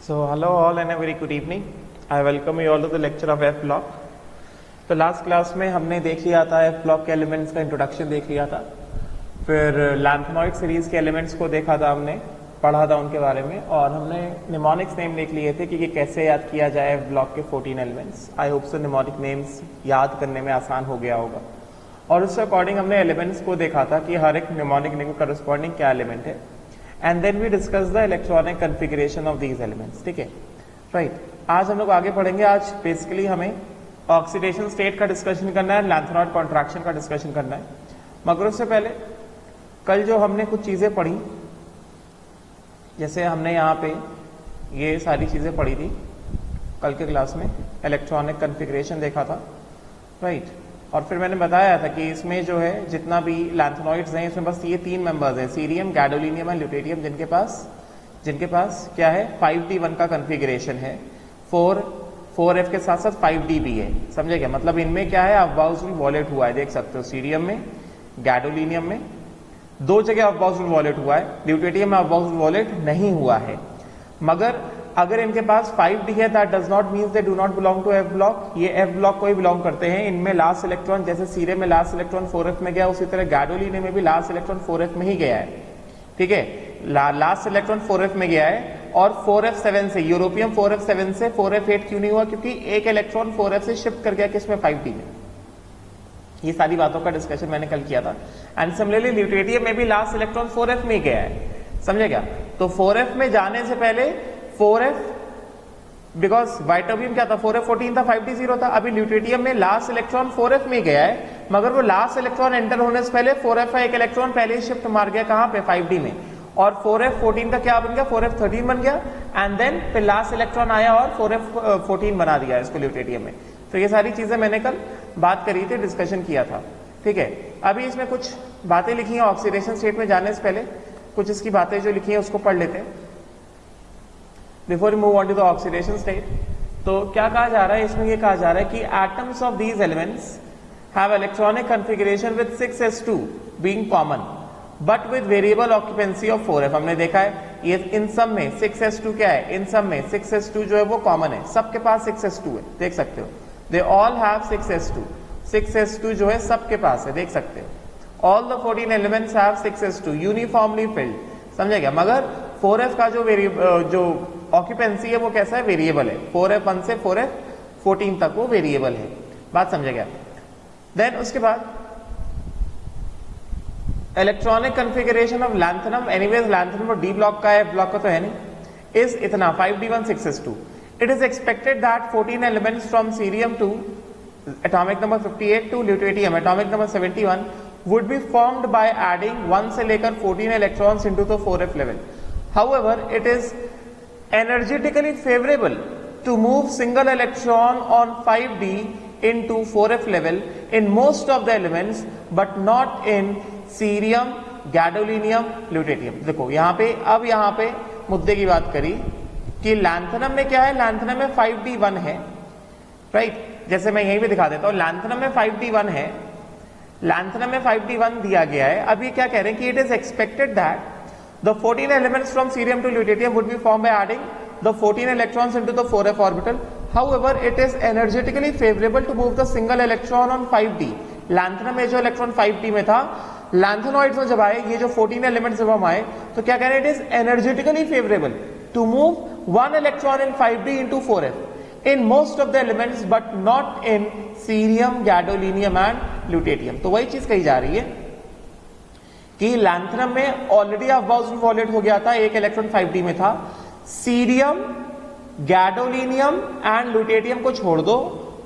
So hello all and a very good evening. I welcome you all to the lecture of F block. तो last class में हमने देख लिया था F block के elements का इंट्रोडक्शन देख लिया था, फिर लैंथनॉइड सीरीज के एलिमेंट्स को देखा था, हमने पढ़ा था उनके बारे में, और हमने निमोनिक्स नेम देख लिए थे कि ये कैसे याद किया जाए F ब्लॉक के 14 elements. I hope so mnemonic names याद करने में आसान हो गया होगा। और उसके अकॉर्डिंग हमने एलिमेंट्स को देखा था कि हर एक निमोनिक नेम को करस्पॉन्डिंग क्या एलिमेंट है, and then we discuss the electronic configuration of these elements. ठीक है, राइट। आज हम लोग आगे पढ़ेंगे। आज बेसिकली हमें ऑक्सीडेशन स्टेट का डिस्कशन करना है, लैंथनॉइड कॉन्ट्रैक्शन का डिस्कशन करना है। मगर उससे पहले कल जो हमने कुछ चीजें पढ़ी, जैसे हमने यहाँ पे ये सारी चीजें पढ़ी थी कल के क्लास में, इलेक्ट्रॉनिक कॉन्फ़िगरेशन देखा था, राइट। और फिर मैंने बताया था कि इसमें जो है जितना भी लैंथनॉइड्स हैं, इसमें बस ये तीन मेंबर्स हैं, सीरियम, गैडोलिनियम एंड ल्यूटेरियम, जिनके पास क्या है 5d1 का कॉन्फ़िगरेशन है। 4f के साथ साथ 5d भी है। समझे क्या मतलब? इनमें क्या है, अफबाउसुल वॉलेट हुआ है, देख सकते हो। सीरियम में, गैडोलिनियम में दो जगह अफबाउसुल वॉलेट हुआ है, ल्यूटेरियम में अफबाउसुल वॉलेट नहीं हुआ है। मगर अगर इनके पास 5d है, that does not means they do not belong to f block. ये एफ ब्लॉक को ही बिलोंग करते हैं। इनमें लास्ट इलेक्ट्रॉन, जैसे सीरियम में लास्ट इलेक्ट्रॉन 4f में गया, उसी तरह गैडोलिनियम में भी लास्ट इलेक्ट्रॉन 4f में ही गया है। ठीक है, लास्ट इलेक्ट्रॉन 4f में गया है, और 4f7 से, यूरोपियम 4f7 से 4f8 क्यों नहीं हुआ? क्योंकि एक इलेक्ट्रॉन 4f से शिफ्ट कर गया किसमें, 5d में। ये सारी बातों का डिस्कशन मैंने कल किया था। एंड सिमिलरली ल्यूटेरियम में भी लास्ट इलेक्ट्रॉन 4f में गया है। समझे क्या? तो 4f में जाने से पहले 4f, बिकॉज वाइटोबियम क्या था, 4f14 था, 5d 0 था। अभी ल्यूटेरियम में लास्ट इलेक्ट्रॉन 4f में गया है, मगर वो लास्ट इलेक्ट्रॉन एंटर होने से पहले 4f का एक इलेक्ट्रॉन पहले ही शिफ्ट मार गया कहां पे, 5d में। और 4f14 का क्या बन गया, 4f13 बन गया, एंड देन फिर लास्ट इलेक्ट्रॉन आया और 4f14 बना दिया इसको ल्यूटेरियम में। तो ये सारी चीजें मैंने कल बात करी थी, डिस्कशन किया था। ठीक है, अभी इसमें कुछ बातें लिखी हैं ऑक्सीडेशन स्टेट में जाने से पहले, कुछ इसकी बातें जो लिखी हैं उसको पढ़ लेते हैं before you move on to the oxidation state. तो क्या कहा जा रहा है इसमें? ये कहा जा रहा है कि atoms of these elements have electronic configuration with 6s2 being common but with variable occupancy of 4f। हमने देखा है ये इन सब में 6s2 क्या है, इन सब में 6s2 जो है वो कॉमन है, सबके पास 6s2 है, देख सकते हो। They all have 6s2, 6s2 जो है सबके पास है, देख सकते हो। All the 14 elements have 6s2 uniformly field. समझे क्या? मगर 4f का जो ऑक्यूपेंसी है वो कैसा है, वेरिएबल है। 4f1 से 4f14 तक वो वेरिएबल है। बात समझे क्या? देन उसके बाद electronic configuration of lanthanum, anyways lanthanum और डी ब्लॉक का है, एफ ब्लॉक का तो है नहीं, इज इतना 5d1 6s2। It is expected that 14 elements from cerium to atomic number 58 to lutetium atomic number 71 would be formed by adding 1 से लेकर 14 electrons into the 4f level. However, it is energetically favorable to move single electron on 5d into 4f level in most of the elements, but not in cerium, gadolinium, lutetium. देखो यहाँ पे मुद्दे की बात करी कि लैंथनम में क्या है, लैंथनम में 5d1 है, राइट। जैसे मैं यहीं पे दिखा देता हूँ, लैंथनम में 5d1 है, लैंथनम में 5d1 दिया गया है। अभी क्या कह रहे हैं कि it is expected that the 14 elements from cerium to lutetium would be form by adding the 14 electrons into the 4f orbital. However, it is energetically favorable to move the single electron on 5d. Lanthanum में जो electron 5d में था, लैंथनॉइड्स में जब आए, ये जो 14 elements जब हम आए, तो क्या कह रहे हैं, it is energetically favourable to move 1 electron in 5d into 4f in most of the elements but not in cerium, gadolinium and lutetium. तो वही चीज कही जा रही है कि लैंथनम में ऑलरेडी अफबाउसुल वॉलेट हो गया था, एक इलेक्ट्रॉन 5d में था। सीरियम, गैडोलिनियम एंड ल्यूटेरियम को छोड़ दो,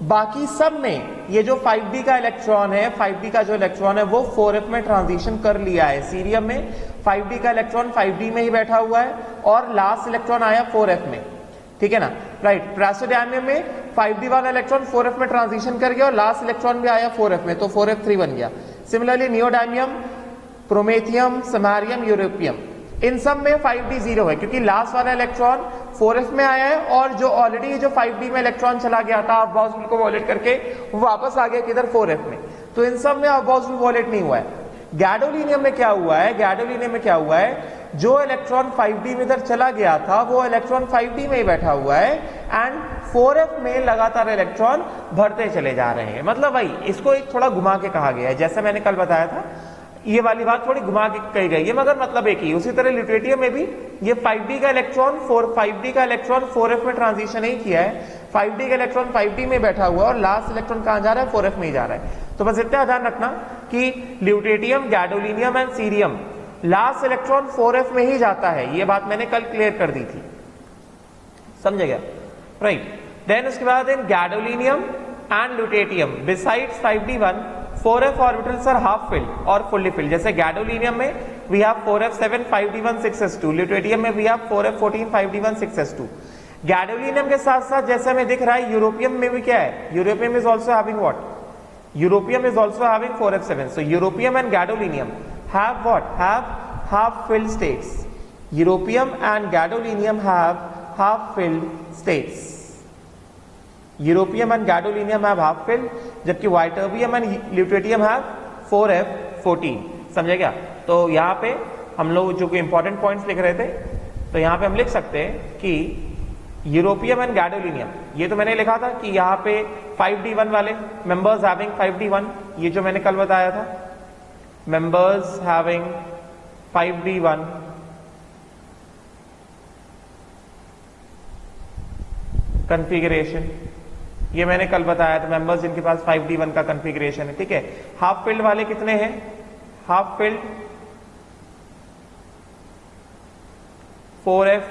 बाकी सब में ये जो 5d का इलेक्ट्रॉन है, 5d का जो इलेक्ट्रॉन है वो 4f में ट्रांजिशन कर लिया है। सीरियम में 5d का इलेक्ट्रॉन 5d में ही बैठा हुआ है, और लास्ट इलेक्ट्रॉन आया 4f में। ठीक है ना, राइट। प्रेसोडियम में 5d वाला इलेक्ट्रॉन 4f में ट्रांजिशन कर गया, और लास्ट इलेक्ट्रॉन भी आया 4f में, तो 4f3 बन गया। Similarly neodymium, promethium, samarium, europium, इन सब में 5d 0 है, क्योंकि लास्ट वाला इलेक्ट्रॉन 4f में आया है, और जो ऑलरेडी जो 5d में इलेक्ट्रॉन चला गया था अफबाउसुल को वॉलेट करके, वो वापस आ गया किधर, 4f में। तो इन सब में अफबाउसुल वॉलेट नहीं हुआ है। गैडोलिनियम में क्या हुआ है, गैडोलिनियम में क्या हुआ है जो इलेक्ट्रॉन 5d में इधर चला गया था वो इलेक्ट्रॉन 5d में ही बैठा हुआ है एंड 4f में लगातार इलेक्ट्रॉन भरते चले जा रहे हैं। मतलब भाई इसको एक थोड़ा घुमा के कहा गया है, जैसे मैंने कल बताया था ये वाली बात थोड़ी घुमा के कही गई है, मगर मतलब एक ही। उसी तरह ल्यूटेरियम में भी ये 5d का इलेक्ट्रॉन 4f में ट्रांजिशन नहीं किया है, 5d का इलेक्ट्रॉन 5d में बैठा हुआ है और लास्ट इलेक्ट्रॉन कहां जा रहा है, 4f में ही जा रहा है। तो बस इतना ध्यान रखना कि lutetium, gadolinium and cerium last electron 4f में ही जाता है, ये बात मैंने कल क्लियर कर दी थी, समझ गया, राइट। देन उसके बाद in gadolinium and lutetium besides 5d1 4f orbitals are half filled और फुल्ली फिल्ड। जैसे गैडोलिनियम में we have 4f7 5d1 6s2, lutetium में we have 4f14 5d1 6s2। Gadolinium के साथ साथ जैसे हमें दिख रहा है यूरोपियम में भी क्या है, europium is also having what, europium is also having 4f7। So europium and gadolinium have what, have half filled states. Europium and gadolinium have half filled states. Europium and gadolinium have half filled, जबकि वाइटर्बियम and ल्यूटेरियम have 4f14। समझे क्या? तो यहाँ पे हम लोग जो important points लिख रहे थे, तो यहाँ पे हम लिख सकते हैं कि यूरोपियम एंड गैडोलिनियम, ये तो मैंने लिखा था कि यहाँ पे 5d1 वाले मेंबर्स हैविंग 5d1, ये जो मैंने कल बताया था, मेंबर्स हैविंग 5d1 कॉन्फ़िगरेशन, ये मैंने कल बताया था, मेंबर्स जिनके पास 5d1 का कॉन्फ़िगरेशन है, ठीक है। हाफ फील्ड वाले कितने हैं, half field 4f,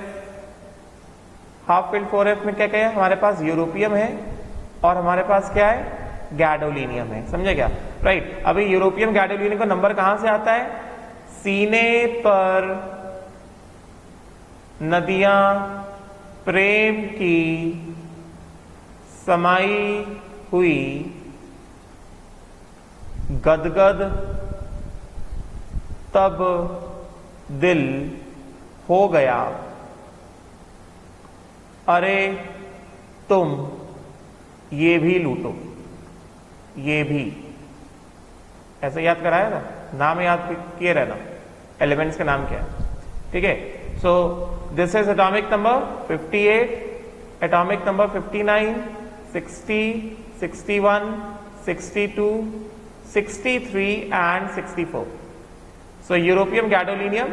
half field 4f में क्या क्या है, हमारे पास यूरोपियम है और हमारे पास क्या है, गैडोलिनियम है, समझे क्या, राइट। अभी यूरोपियम गैडोलिनियम का नंबर कहां से आता है, सीने पर नदियां प्रेम की समाई हुई गदगद तब दिल हो गया, अरे तुम ये भी लूटो, ये भी, ऐसे याद कराया था, नाम याद किए रहना, एलिमेंट्स का नाम क्या है, ठीक है। So this is atomic number 58, atomic number 59, 60, 61, 62, 63 and 64. So Europium gadolinium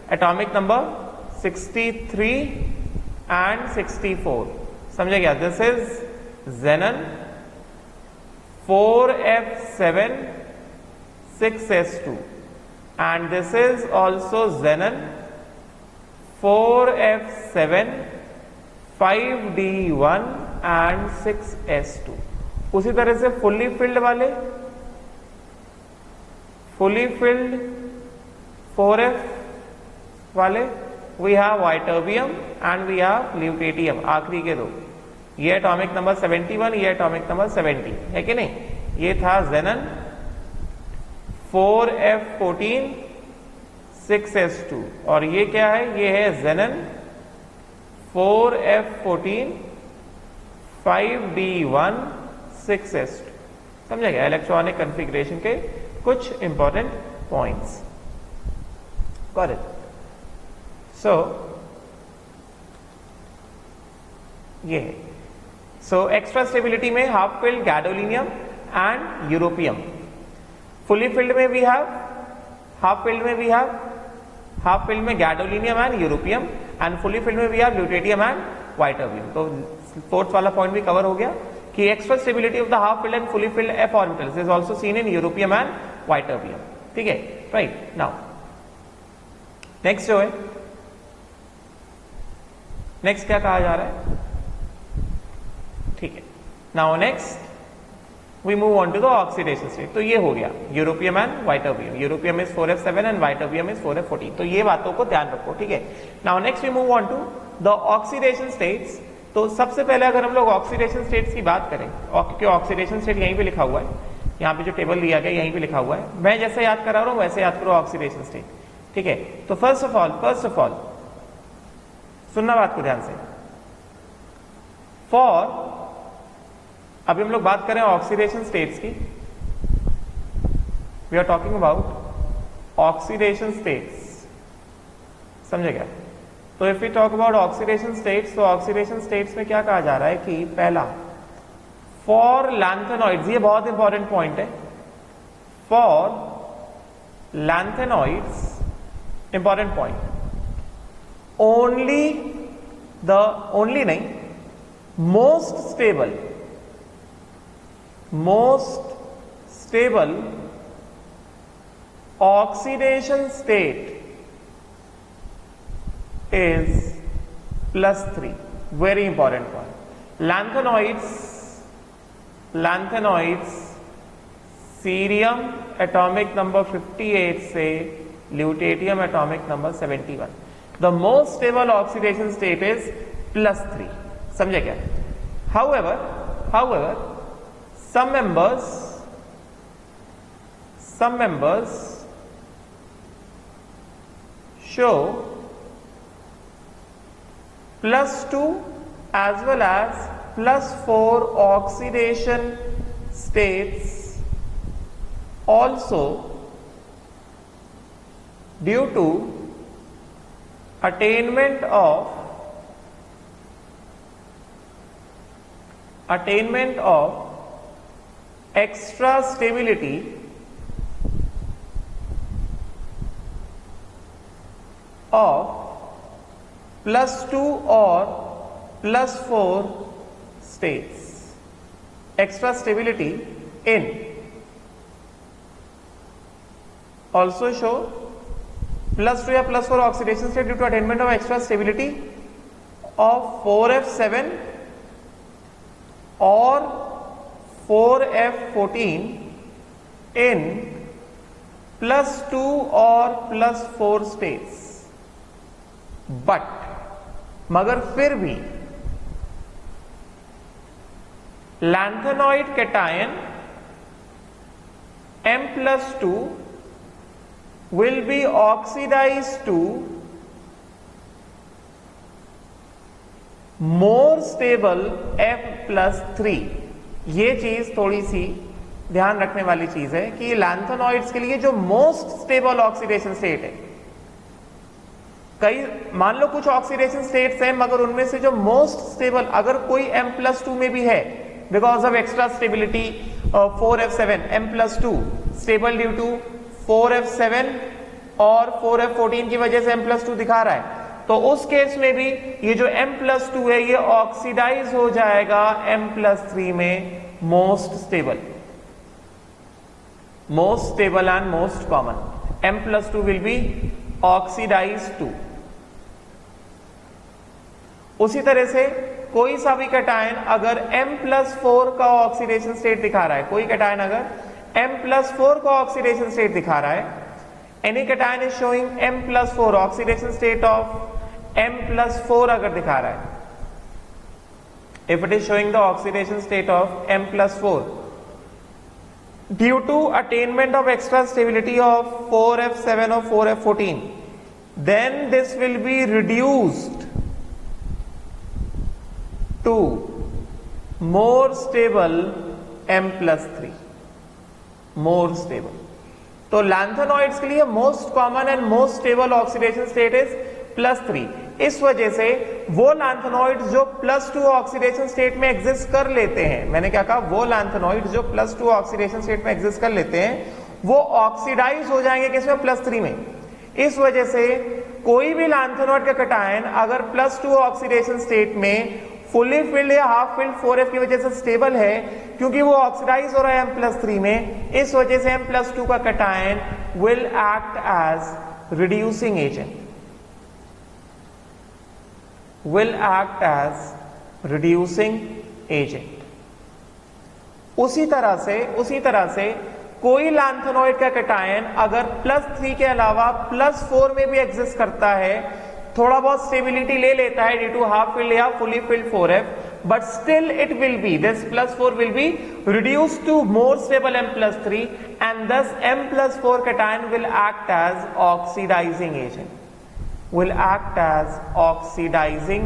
atomic number 63 and 64. समझे क्या? This is xenon 4f7 6s2 and this is also xenon 4f7 5d1 and 6s2। उसी तरह से फुल्ली फिल्ड वाले, फुल्ली फिल्ड 4f वाले we have ytterbium and we have lutetium, आखिरी के दो, ये एटॉमिक नंबर 71, ये एटॉमिक नंबर 70 है कि नहीं। ये था xenon 4f14 6s2 और ये क्या है, ये है xenon 4f14 5d1 6s2। समझेगा इलेक्ट्रॉनिक कॉन्फ़िगरेशन के कुछ इंपॉर्टेंट पॉइंट्स, गॉट इट। सो ये है, सो एक्स्ट्रा स्टेबिलिटी में half filled gadolinium and europium, fully filled में वी हैव, हाफ फिल्ड में वी हैव, हाफ फिल्ड में gadolinium and europium and fully filled में वी हैव ल्यूटेरियम एंड वाइटर्बियम। तो fourth वाला point भी कवर हो गया कि extra stability of the half filled and fully filled F orbitals is also seen in europium and वाइटर्बियम, ठीक है, राइट। नाउ नेक्स्ट जो है, नेक्स्ट क्या कहा जा रहा है, ठीक है। Now next we move on to the oxidation state। तो ये हो गया europium and ytterbium, europium is 4f7 and ytterbium is 4f14। तो ये बातों को ध्यान रखो, ठीक है। Now next we move on to the oxidation states. तो सबसे पहले अगर हम लोग ऑक्सीडेशन स्टेट्स की बात करें, क्योंकि ऑक्सीडेशन स्टेट यहीं पे लिखा हुआ है, यहाँ पे जो टेबल दिया गया यहीं पे लिखा हुआ है, मैं जैसे याद करा रहा हूँ वैसे याद करो ऑक्सीडेशन स्टेट, ठीक है। तो फर्स्ट ऑफ ऑल सुनना बात को ध्यान से, फॉर, अभी हम लोग बात करें ऑक्सीडेशन स्टेट्स की, we are talking about oxidation states समझे क्या? तो if we talk about oxidation states, तो ऑक्सीडेशन स्टेट्स में क्या कहा जा रहा है कि पहला, फॉर लैंथेनॉइड्स, ये बहुत इंपॉर्टेंट पॉइंट है, for lanthanoids, important point, only नहीं, most stable oxidation state is +3. Very important point. Lanthanoids, cerium atomic number 58 से lutetium atomic number 71. The most stable oxidation state is +3. समझे क्या? However, some members show +2 as well as +4 oxidation states also due to attainment of extra stability of +2 or +4 states. Extra stability in also show +2 या +4 oxidation state due to attainment of extra stability of 4F7 or 4F14 in +2 or +4 states. मगर फिर भी lanthanoid cation M+2 will be oxidized to more stable F+3. ये चीज थोड़ी सी ध्यान रखने वाली चीज है कि लैंथेनॉइड्स के लिए जो मोस्ट स्टेबल ऑक्सीडेशन स्टेट है, कई मान लो कुछ ऑक्सीडेशन स्टेट्स हैं मगर उनमें से जो मोस्ट स्टेबल, अगर कोई M+2 में भी है because of extra stability 4F7, M+2 stable due to 4F7 और 4F14 की वजह से M+2 दिखा रहा है, तो उस केस में भी ये जो M+2 है ये ऑक्सीडाइज हो जाएगा M+3 में most stable and most common. M+2 will be oxidize to. उसी तरह से कोई सा भी कैटायन अगर M+4 का ऑक्सीडेशन स्टेट दिखा रहा है, कोई कैटायन अगर M+4 का ऑक्सीडेशन स्टेट दिखा रहा है, any cation is showing M+4 oxidation state of M+4 अगर दिखा रहा है, if it is showing the oxidation state of M+4 due to attainment of extra stability of 4F7 और 4F14, then this will be reduced to more stable M+3, more stable. तो lanthanoids के लिए most common and most stable oxidation state is +3. इस वजह से वो lanthanoids जो +2 oxidation state में एग्जिस्ट कर लेते हैं, मैंने क्या कहा, वो लैंथेनॉइड्स जो +2 ऑक्सीडेशन स्टेट में एग्जिस्ट कर लेते हैं वो ऑक्सीडाइज हो जाएंगे किसमें, +3 में. इस वजह से कोई भी लैंथेनॉइड का कैटायन अगर +2 ऑक्सीडेशन स्टेट में फुली फिल्ड या हाफ फिल्ड 4F की वजह से स्टेबल है, क्योंकि वो ऑक्सीडाइज हो रहा है M+3 में, इस वजह से M+2 का cation will act as reducing agent, will act as reducing agent. उसी तरह से कोई लैंथेनॉइड का कैटायन अगर +3 के अलावा +4 में भी एग्जिस्ट करता है, थोड़ा बहुत स्टेबिलिटी ले लेता है ड्यू टू हाफ फिल्ड या fully filled 4F, but still it will be, this +4 will be reduced to more stable M+3 and thus M+4 cation will act as oxidizing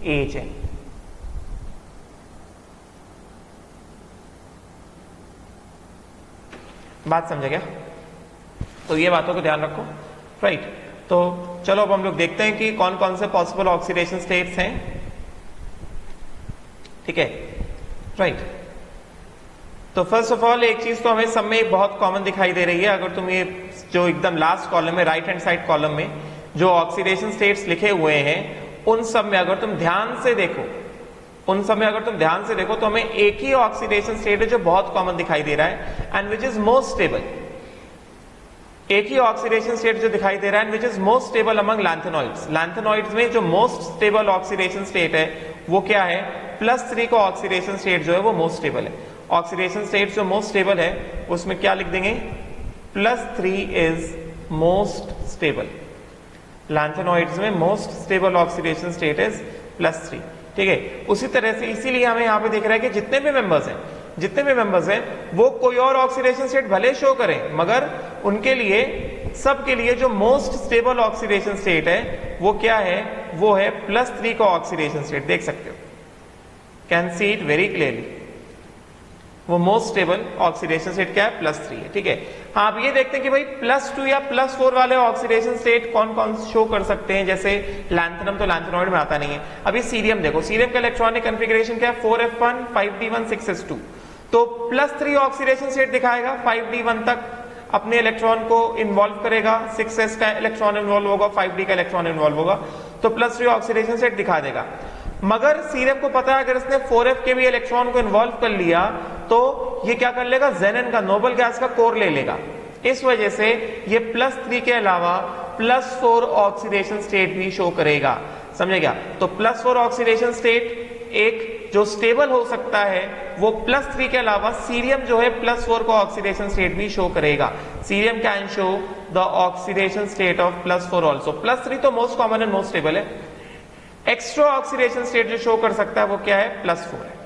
agent. बात समझे क्या? तो ये बातों को ध्यान रखो, राइट. तो चलो अब हम लोग देखते हैं कि कौन कौन से पॉसिबल ऑक्सीडेशन स्टेट्स हैं। ठीक है, राइट। तो फर्स्ट ऑफ ऑल एक चीज तो हमें सब में बहुत कॉमन दिखाई दे रही है। अगर तुम ये जो एकदम लास्ट कॉलम में, राइट हैंड साइड कॉलम में जो ऑक्सीडेशन स्टेट्स लिखे हुए हैं, उन सब में अगर तुम ध्यान से देखो, तो हमें एक ही ऑक्सीडेशन स्टेट है जो बहुत कॉमन दिखाई दे रहा है, and which is most stable. एक ही ऑक्सीडेशन स्टेट जो दिखाई दे रहा है, which is most stable among lanthanoids. Lanthanoids में जो मोस्ट स्टेबल ऑक्सीडेशन स्टेट है वो क्या है? +3 का ऑक्सीडेशन स्टेट जो है वो मोस्ट स्टेबल है। ऑक्सीडेशन स्टेट जो मोस्ट स्टेबल है उसमें क्या लिख देंगे? +3 इज मोस्ट स्टेबल। लैंथेनॉइड्स में most stable oxidation state is +3। ठीक है, उसी तरह से इसीलिए हमें यहाँ पे दिख रहा है कि जितने भी मेंबर्स हैं वो कोई और ऑक्सीडेशन स्टेट भले शो करें, मगर उनके लिए, सबके लिए जो मोस्ट स्टेबल ऑक्सीडेशन स्टेट है वो क्या है? वो है +3 का ऑक्सीडेशन स्टेट। देख सकते हो, can see it very clearly. वो मोस्ट स्टेबल ऑक्सीडेशन स्टेट क्या है? +3 है। ठीक है, हाँ, अब ये देखते हैं कि भाई +2 या +4 वाले ऑक्सीडेशन स्टेट कौन कौन शो कर सकते हैं। जैसे लैंथेनम तो लैंथेनॉइड में आता नहीं है। अभी सीरियम देखो, सीरियम का इलेक्ट्रॉनिक कॉन्फ़िगरेशन क्या है? 4f1 5d1 6s2। तो +3 ऑक्सीडेशन स्टेट दिखाएगा, 5d1 तक अपने इलेक्ट्रॉन को इन्वॉल्व करेगा, 6s का इलेक्ट्रॉन इन्वॉल्व होगा, 5d का इलेक्ट्रॉन इन्वॉल्व होगा, तो +3 ऑक्सीडेशन स्टेट दिखा देगा। मगर सीरियम को पता है अगर इसने 4f के भी इलेक्ट्रॉन को इन्वॉल्व कर लिया तो ये क्या कर लेगा? ज़ेनन का, नोबल गैस का कोर ले लेगा। इस वजह से ये +3 के अलावा +4 ऑक्सीडेशन स्टेट भी शो करेगा। समझे क्या? तो +4 ऑक्सीडेशन स्टेट एक जो स्टेबल हो सकता है वो +3 के अलावा सीरियम जो है +4 को ऑक्सीडेशन स्टेट भी शो करेगा। Cerium can show the oxidation state of +4 also. +3 तो most common and most stable है। एक्स्ट्रा ऑक्सीडेशन स्टेट जो शो कर सकता है वो क्या है? +4 है।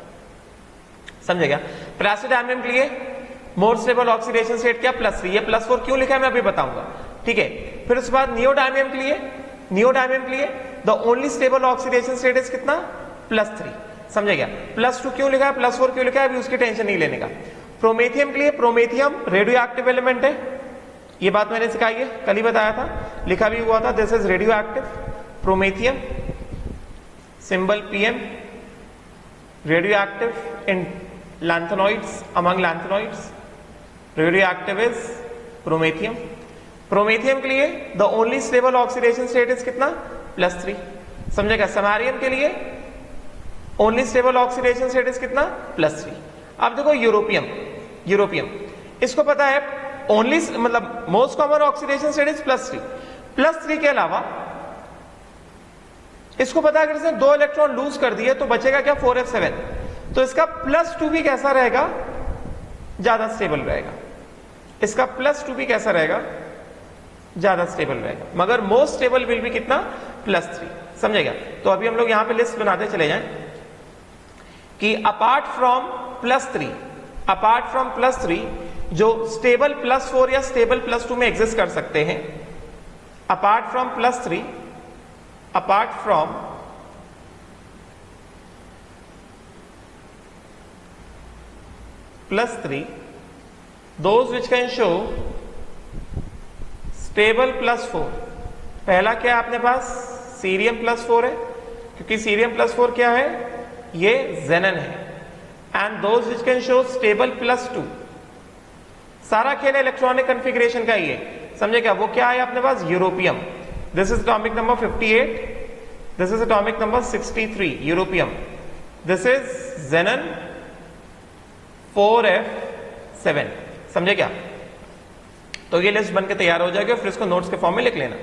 समझे क्या? पैरासिटामियम के लिए मोस्ट स्टेबल ऑक्सीडेशन स्टेट क्या? +3। ये +4 क्यों लिखा है मैं अभी बताऊंगा। ठीक है, फिर उसके बाद नियोडायमियम के लिए the only stable oxidation state is कितना? +3। समझे क्या? +2 क्यों लिखा है, +4 क्यों लिखा है, अभी उसकी टेंशन नहीं लेने का। प्रोमेथियम के लिए, प्रोमेथियम रेडियो एक्टिव एलिमेंट है, ये बात मैंने सिखाई है, कल ही बताया था, लिखा भी हुआ था, this is radio active. Promethium symbol PM, radio active in lanthanoids, among lanthanoids, radio active is promethium. Promethium के लिए the only stable oxidation state is कितना? +3। समझेगा? समैरियम के लिए only stable oxidation state is कितना? +3। अब देखो यूरोपियम, इसको पता है ओनली, मतलब most common oxidation state is +3। +3 के अलावा इसको पता है अगर इसने 2 इलेक्ट्रॉन लूज कर दिए तो बचेगा क्या? 4f7। तो इसका +2 भी कैसा रहेगा? ज्यादा स्टेबल रहेगा। इसका +2 भी कैसा रहेगा? ज्यादा स्टेबल रहेगा। मगर मोस्ट स्टेबल विल भी कितना? +3। समझेगा? तो अभी हम लोग यहां पे लिस्ट बनाते चले जाएं कि अपार्ट फ्रॉम +3 जो स्टेबल +4 या स्टेबल +2 में एग्जिस्ट कर सकते हैं, apart from +3, those which can show stable +4। पहला क्या है अपने पास? सीरियम +4 है, क्योंकि सीरियम +4 क्या है? ये ज़ेनन है। And those which can show stable +2, सारा खेल इलेक्ट्रॉनिक कॉन्फ़िगरेशन का ही है। समझे क्या? वो क्या है अपने पास? Europium. This is atomic number 58. This is atomic number 63. Europium. This is xenon 4f7. समझे क्या? तो ये लिस्ट बनके तैयार हो जाएगी, फिर इसको नोट्स के फॉर्म में लिख लेना।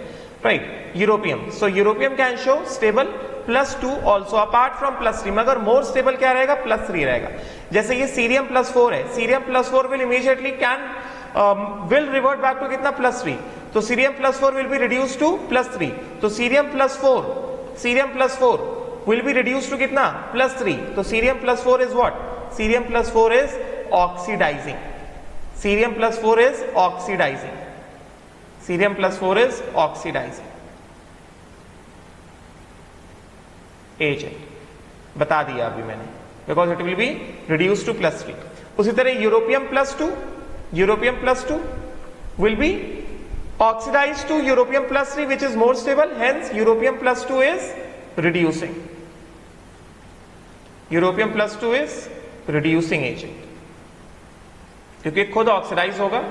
Right, europium. So europium can show stable +2 also apart from +3, मगर मोर स्टेबल क्या रहेगा? +3 रहेगा। जैसे ये सीरियम +4 है, cerium +4 will immediately will revert back to कितना? +3। तो cerium +4 will be reduced to +3। तो cerium +4 will be reduced to कितना? +3। तो cerium +4 is what? Cerium +4 is oxidizing। Cerium +4 is oxidizing। Cerium +4 is oxidizing agent. बता दिया अभी मैंने, because it will be reduced to +3। उसी तरह europium +2 will be oxidized to europium plus 3 which is more stable, hence europium plus 2 is reducing. Europium plus 2 is reducing agent, क्योंकि खुद oxidise होगा,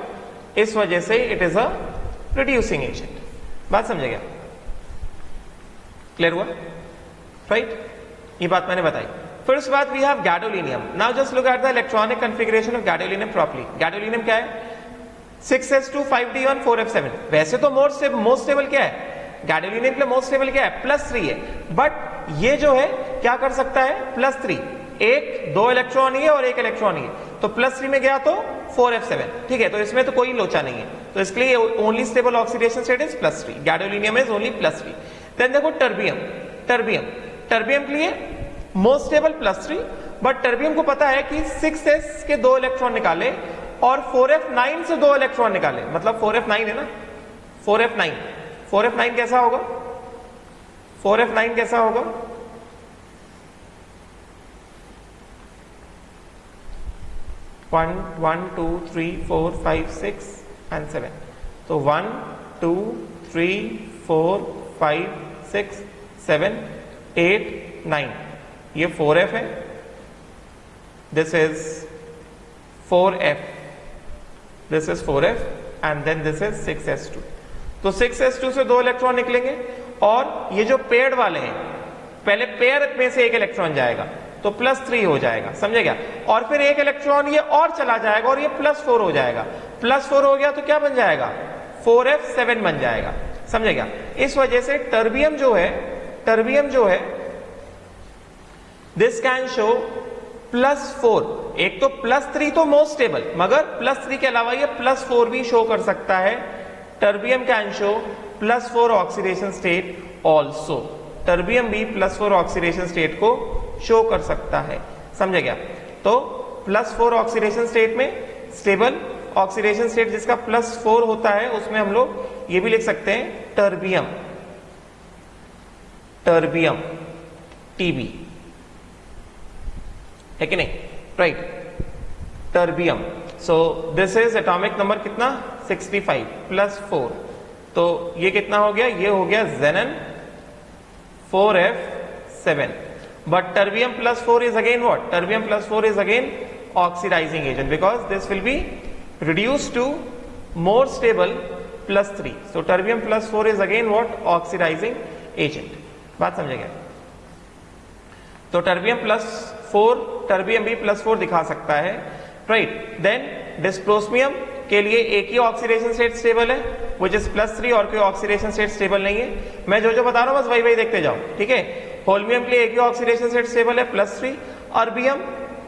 इस वजह से it is a reducing agent. बात समझेगा? क्लियर हुआ? राइट, ये बात मैंने बताई। फिर उसके बाद we have gadolinium. Now just look at the electronic configuration of gadolinium properly. Gadolinium क्या है? 6s2 5d1 4f7। वैसे तो मोस्ट स्टेबल क्या है? गैडोलिनियम के लिए मोस्ट स्टेबल क्या है? +3 है, बट ये जो है क्या कर सकता है? +3, एक 2 इलेक्ट्रॉन ही है और 1 इलेक्ट्रॉन ही है, तो +3 में गया तो 4f7, ठीक है, तो इसमें तो कोई लोचा नहीं है, तो इसके लिए only stable oxidation state is +3। Gadolinium is only +3। Then देखो टर्बियम। टर्बियम के लिए मोस्ट स्टेबल +3, बट टर्बियम को पता है कि 6s के 2 इलेक्ट्रॉन निकाले और 4f9 से 2 इलेक्ट्रॉन निकाले, मतलब 4f9 है ना, 4f9 कैसा होगा? 4f9 कैसा होगा? वन 2 3 4 5 6 एंड 7, तो 1 2 3 4 5 6 7 8 9, ये 4f है, this is 4f, this is 4f and then this is 6s2। तो 6s2 से 2 इलेक्ट्रॉन निकलेंगे और ये जो पेयर्ड वाले हैं, पहले पेयर में से 1 इलेक्ट्रॉन जाएगा तो +3 हो जाएगा, समझे क्या? और फिर 1 इलेक्ट्रॉन ये और चला जाएगा और ये +4 हो जाएगा। +4 हो गया तो क्या बन जाएगा? 4f7 बन जाएगा, समझे क्या? इस वजह से टर्बियम जो है दिस कैन शो +4। एक तो +3 तो मोस्ट स्टेबल, मगर +3 के अलावा ये +4 भी शो कर सकता है। Terbium can show +4 oxidation state also. Terbium भी +4 ऑक्सीडेशन स्टेट को शो कर सकता है, समझे क्या? तो +4 ऑक्सीडेशन स्टेट में स्टेबल ऑक्सीडेशन स्टेट जिसका +4 होता है, उसमें हम लोग ये भी लिख सकते हैं टर्बियम टीबी, है कि नहीं? Right, terbium. So this is atomic number कितना? 65 +4, तो ये कितना हो गया? ये हो गया xenon 4f7। But terbium +4 is again what? Terbium +4 is again oxidizing agent because this will be reduced to more stable +3. So terbium +4 is again what? Oxidizing agent. बात समझेगा? तो टर्बियम भी +4 दिखा सकता है, राइट? देन डिस्प्रोस्मियम के लिए एक ही ऑक्सीडेशन स्टेट स्टेबल है, which is +3, और कोई ऑक्सीडेशन स्टेट स्टेबल नहीं है। मैं जो बता रहा हूं बस वही देखते जाओ, ठीक है? होल्मियम के लिए एक ही ऑक्सीडेशन स्टेट स्टेबल है +3। Erbium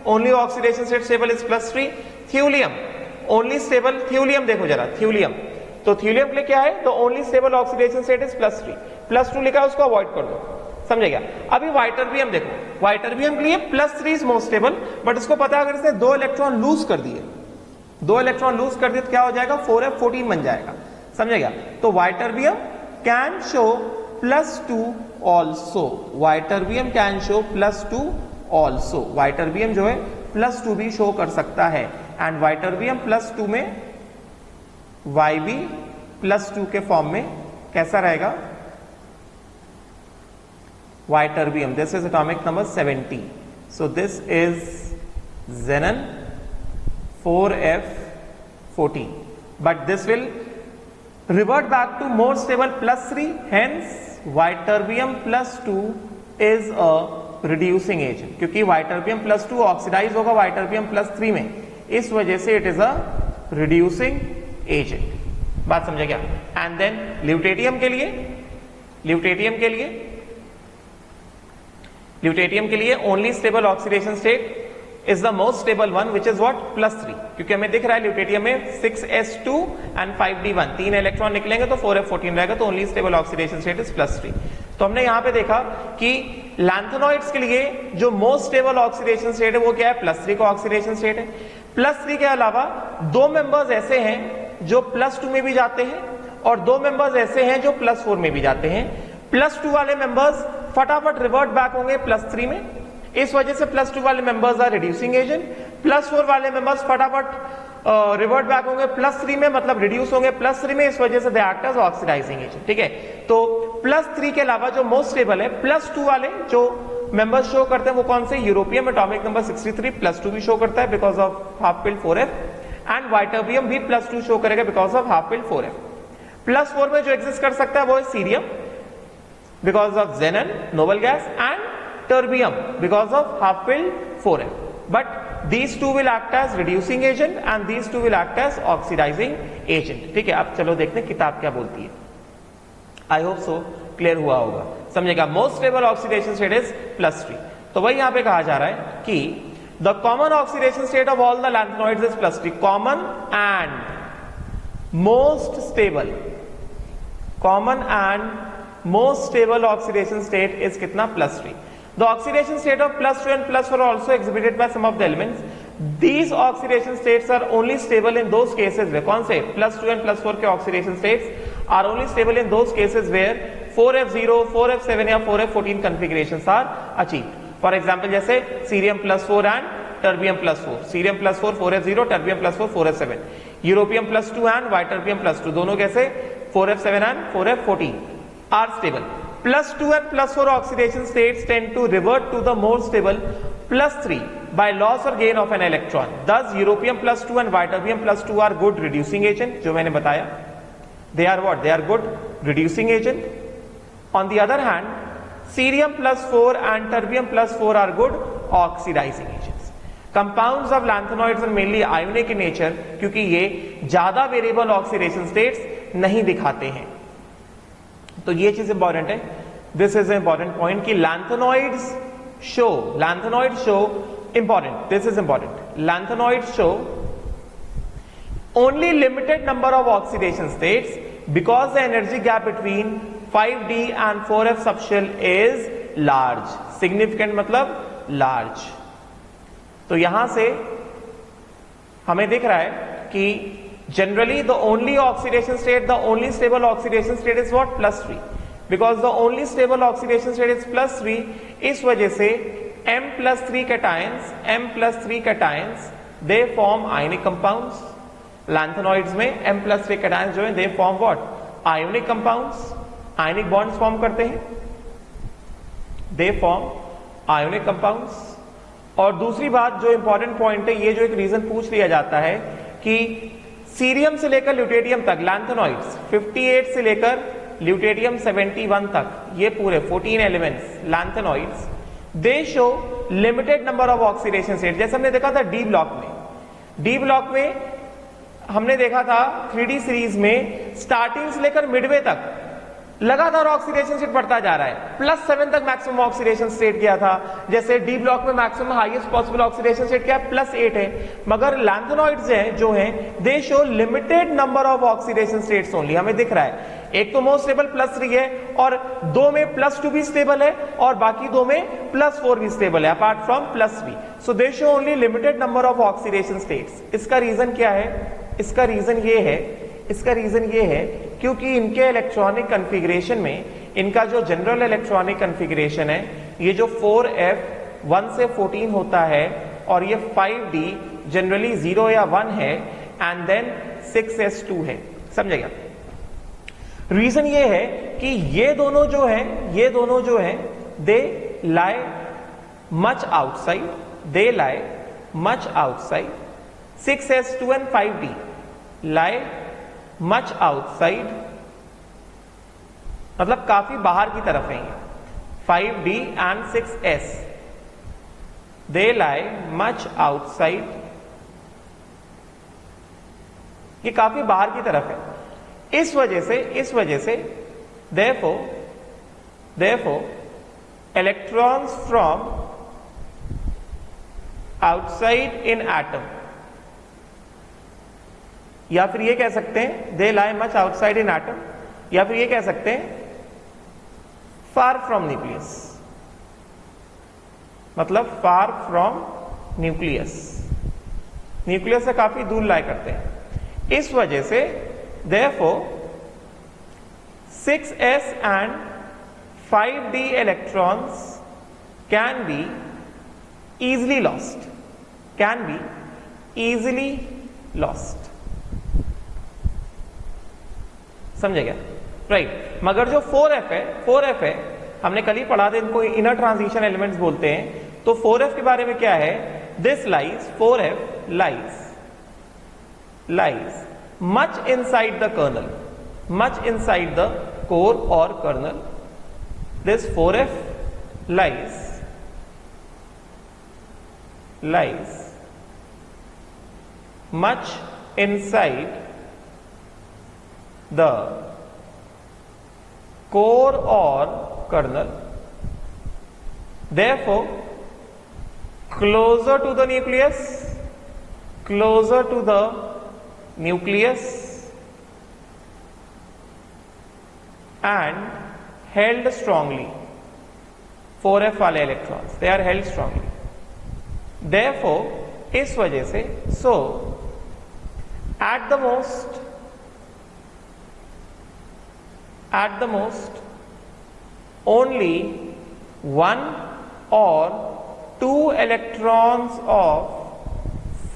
only oxidation state stable is +3। Thulium only stable, thulium देखो जरा, थ्यूलियम, तो थ्यूलियम के लिए क्या है? तो only stable oxidation state is +3। +2 लिखा है, उसको अवॉइड कर दो, समझेगा? अभी वाइटर्बियम देखो, वाइटर्बियम के लिए +3 इज मोस्ट स्टेबल, बट इसको पता है अगर इसने 2 इलेक्ट्रॉन लूज कर दिए, 2 इलेक्ट्रॉन लूज कर दिए तो क्या हो जाएगा? 4f14 बन जाएगा, समझेगा? तो ytterbium can show +2 also, ytterbium can show +2 also. Ytterbium जो है +2 भी शो कर सकता है, एंड वाइटर्बियम +2 में Yb +2 के फॉर्म में कैसा रहेगा? Yterbium, this is atomic number 70. So this is xenon 4f14, but this will revert back to more stable +3, hence Yterbium +2 is a reducing agent, क्योंकि Yterbium +2 ऑक्सीडाइज होगा Yterbium +3 में, इस वजह से it is a reducing agent. बात समझे क्या? And then lutetium के लिए only stable oxidation state is the most stable one, which is what? +3, क्योंकि हमें दिख रहा है ल्यूटेटियम में 6s2 एंड 5d1, 3 इलेक्ट्रॉन निकलेंगे तो 4f14 रहेगा, तो only stable oxidation state is +3। तो हमने यहां पे देखा कि लैंथेनॉइड्स के लिए जो मोस्ट स्टेबल ऑक्सीडेशन स्टेट है वो क्या है? +3 का ऑक्सीडेशन स्टेट है। +3 के अलावा 2 मेंबर्स ऐसे हैं जो +2 में भी जाते हैं और 2 मेंबर्स ऐसे हैं जो +4 में भी जाते हैं। +2 वाले मेंबर्स फटाफट रिवर्ट बैक होंगे +3 में, इस वजह से +2 वाले मेंबर्स आर रिड्यूसिंग एजेंट। +4 वाले मेंबर्स फटाफट रिवर्ट बैक होंगे +3 में, मतलब रिड्यूस होंगे +3 में, इस वजह से they act as oxidizing agent. ठीक है, तो +3 के अलावा जो मोस्ट स्टेबल है +2 वाले जो मेंबर्स शो करते हैं वो कौन से, यूरोपियम एटॉमिक नंबर 63 +2 भी शो करता है because of half filled 4f, and ytterbium भी +2 शो करेगा because of half filled 4f। +4 में जो एग्जिस्ट कर सकता है वो है cerium because of xenon noble gas, and terbium because of half filled 4f, but these two will act as reducing agent and these two will act as oxidizing agent। ठीक है, अब चलो देखते हैं किताब क्या बोलती है। आई होप सो क्लियर हुआ होगा, समझेगा। Most stable oxidation state is +3। तो वही यहां पे कहा जा रहा है कि the common oxidation state of all the lanthanoids is +3। Common and most stable, common and most stable oxidation state is कितना, +3। The oxidation state of +2 and +4 are also exhibited by some of the elements. These oxidation states are only stable in those cases where, कौन से, +2 and +4 के oxidation states are only stable in those cases where 4f0, 4f7 या 4f14 configurations are achieved. For example, जैसे cerium +4 and terbium +4, cerium +4 4f0, terbium +4 4f7, europium +2 and ytterbium +2, दोनों कैसे, 4f7 and 4f14 are stable. +2 and +4 oxidation states tend to revert to the more stable +3 by loss or gain of an electron. Thus, europium +2 and ytterbium +2 are good reducing agent, जो मैंने बताया। They are what? They are good reducing agent. On the other hand, cerium +4 and terbium +4 are good oxidizing agents. Compounds of lanthanoids are mainly ionic in nature क्योंकि ये ज्यादा variable oxidation states नहीं दिखाते हैं। तो ये चीज इंपॉर्टेंट है, दिस इज इंपॉर्टेंट पॉइंट कि lanthanoids show important, this is important, lanthanoids show only limited number of oxidation states because the energy gap between 5d and 4f subshell is large. Significant मतलब large. तो यहां से हमें दिख रहा है कि generally the only oxidation state, the only stable oxidation state is what, +3, because the only stable oxidation state is +3। इस वजह से M+3 cations they form ionic compounds। Lanthanoids में M+3 cations जो है they form what, ionic compounds, ionic bonds form करते हैं, they form ionic compounds। और दूसरी बात जो इंपॉर्टेंट पॉइंट है, ये जो एक रीजन पूछ लिया जाता है कि सीरियम से लेकर ल्यूटेरियम तक लैंथेनॉइड्स 58 से लेकर ल्यूटेरियम 71 तक, ये पूरे 14 elements lanthanoids, they show limited number of oxidation state. जैसे हमने देखा था डी ब्लॉक में हमने देखा था 3D सीरीज में स्टार्टिंग से लेकर मिडवे तक लगातार ऑक्सीडेशन स्टेट बढ़ता जा रहा है, +7 तक मैक्सिमम ऑक्सीडेशन स्टेट गया था। जैसे डी ब्लॉक में maximum highest possible oxidation state क्या है, +8 है। मगर लैंथेनॉइड्स हैं जो हैं दे show limited number of oxidation states only. हमें दिख रहा है एक तो मोस्ट स्टेबल +3 है और दो में +2 भी स्टेबल है और बाकी दो में +4 भी स्टेबल है apart from +3। So they show only limited number of oxidation states. इसका रीजन क्या है, इसका रीजन ये है क्योंकि इनके इलेक्ट्रॉनिक कॉन्फ़िगरेशन में, इनका जो जनरल इलेक्ट्रॉनिक कॉन्फ़िगरेशन है, ये जो 4f 1 से 14 होता है और ये 5d जनरली 0 या 1 है एंड देन 6s2 है। समझेगा? रीजन ये है कि ये दोनों जो हैं they lie much outside, 6s2 and 5d lie much outside, मतलब काफी बाहर की तरफ है ये। 5d and 6s they lie much outside, ये काफी बाहर की तरफ है। इस वजह से therefore electrons from outside in atom, या फिर ये कह सकते हैं they lie much outside in atom, या फिर ये कह सकते हैं फार फ्रॉम न्यूक्लियस, मतलब फार फ्रॉम न्यूक्लियस से काफी दूर लाई करते हैं। इस वजह से therefore 6s and 5d electrons can be easily lost. समझे क्या? राइट। मगर जो 4f है हमने कल ही पढ़ा था, इनको इनर ट्रांजिशन एलिमेंट्स बोलते हैं। तो 4f के बारे में क्या है? This lies 4f lies much inside the kernel, much inside the core और kernel. This 4f lies much inside the core or kernel, therefore closer to the nucleus and held strongly। 4f वाले electrons they are held strongly. Therefore, इस वजह से so at the most only 1 or 2 electrons of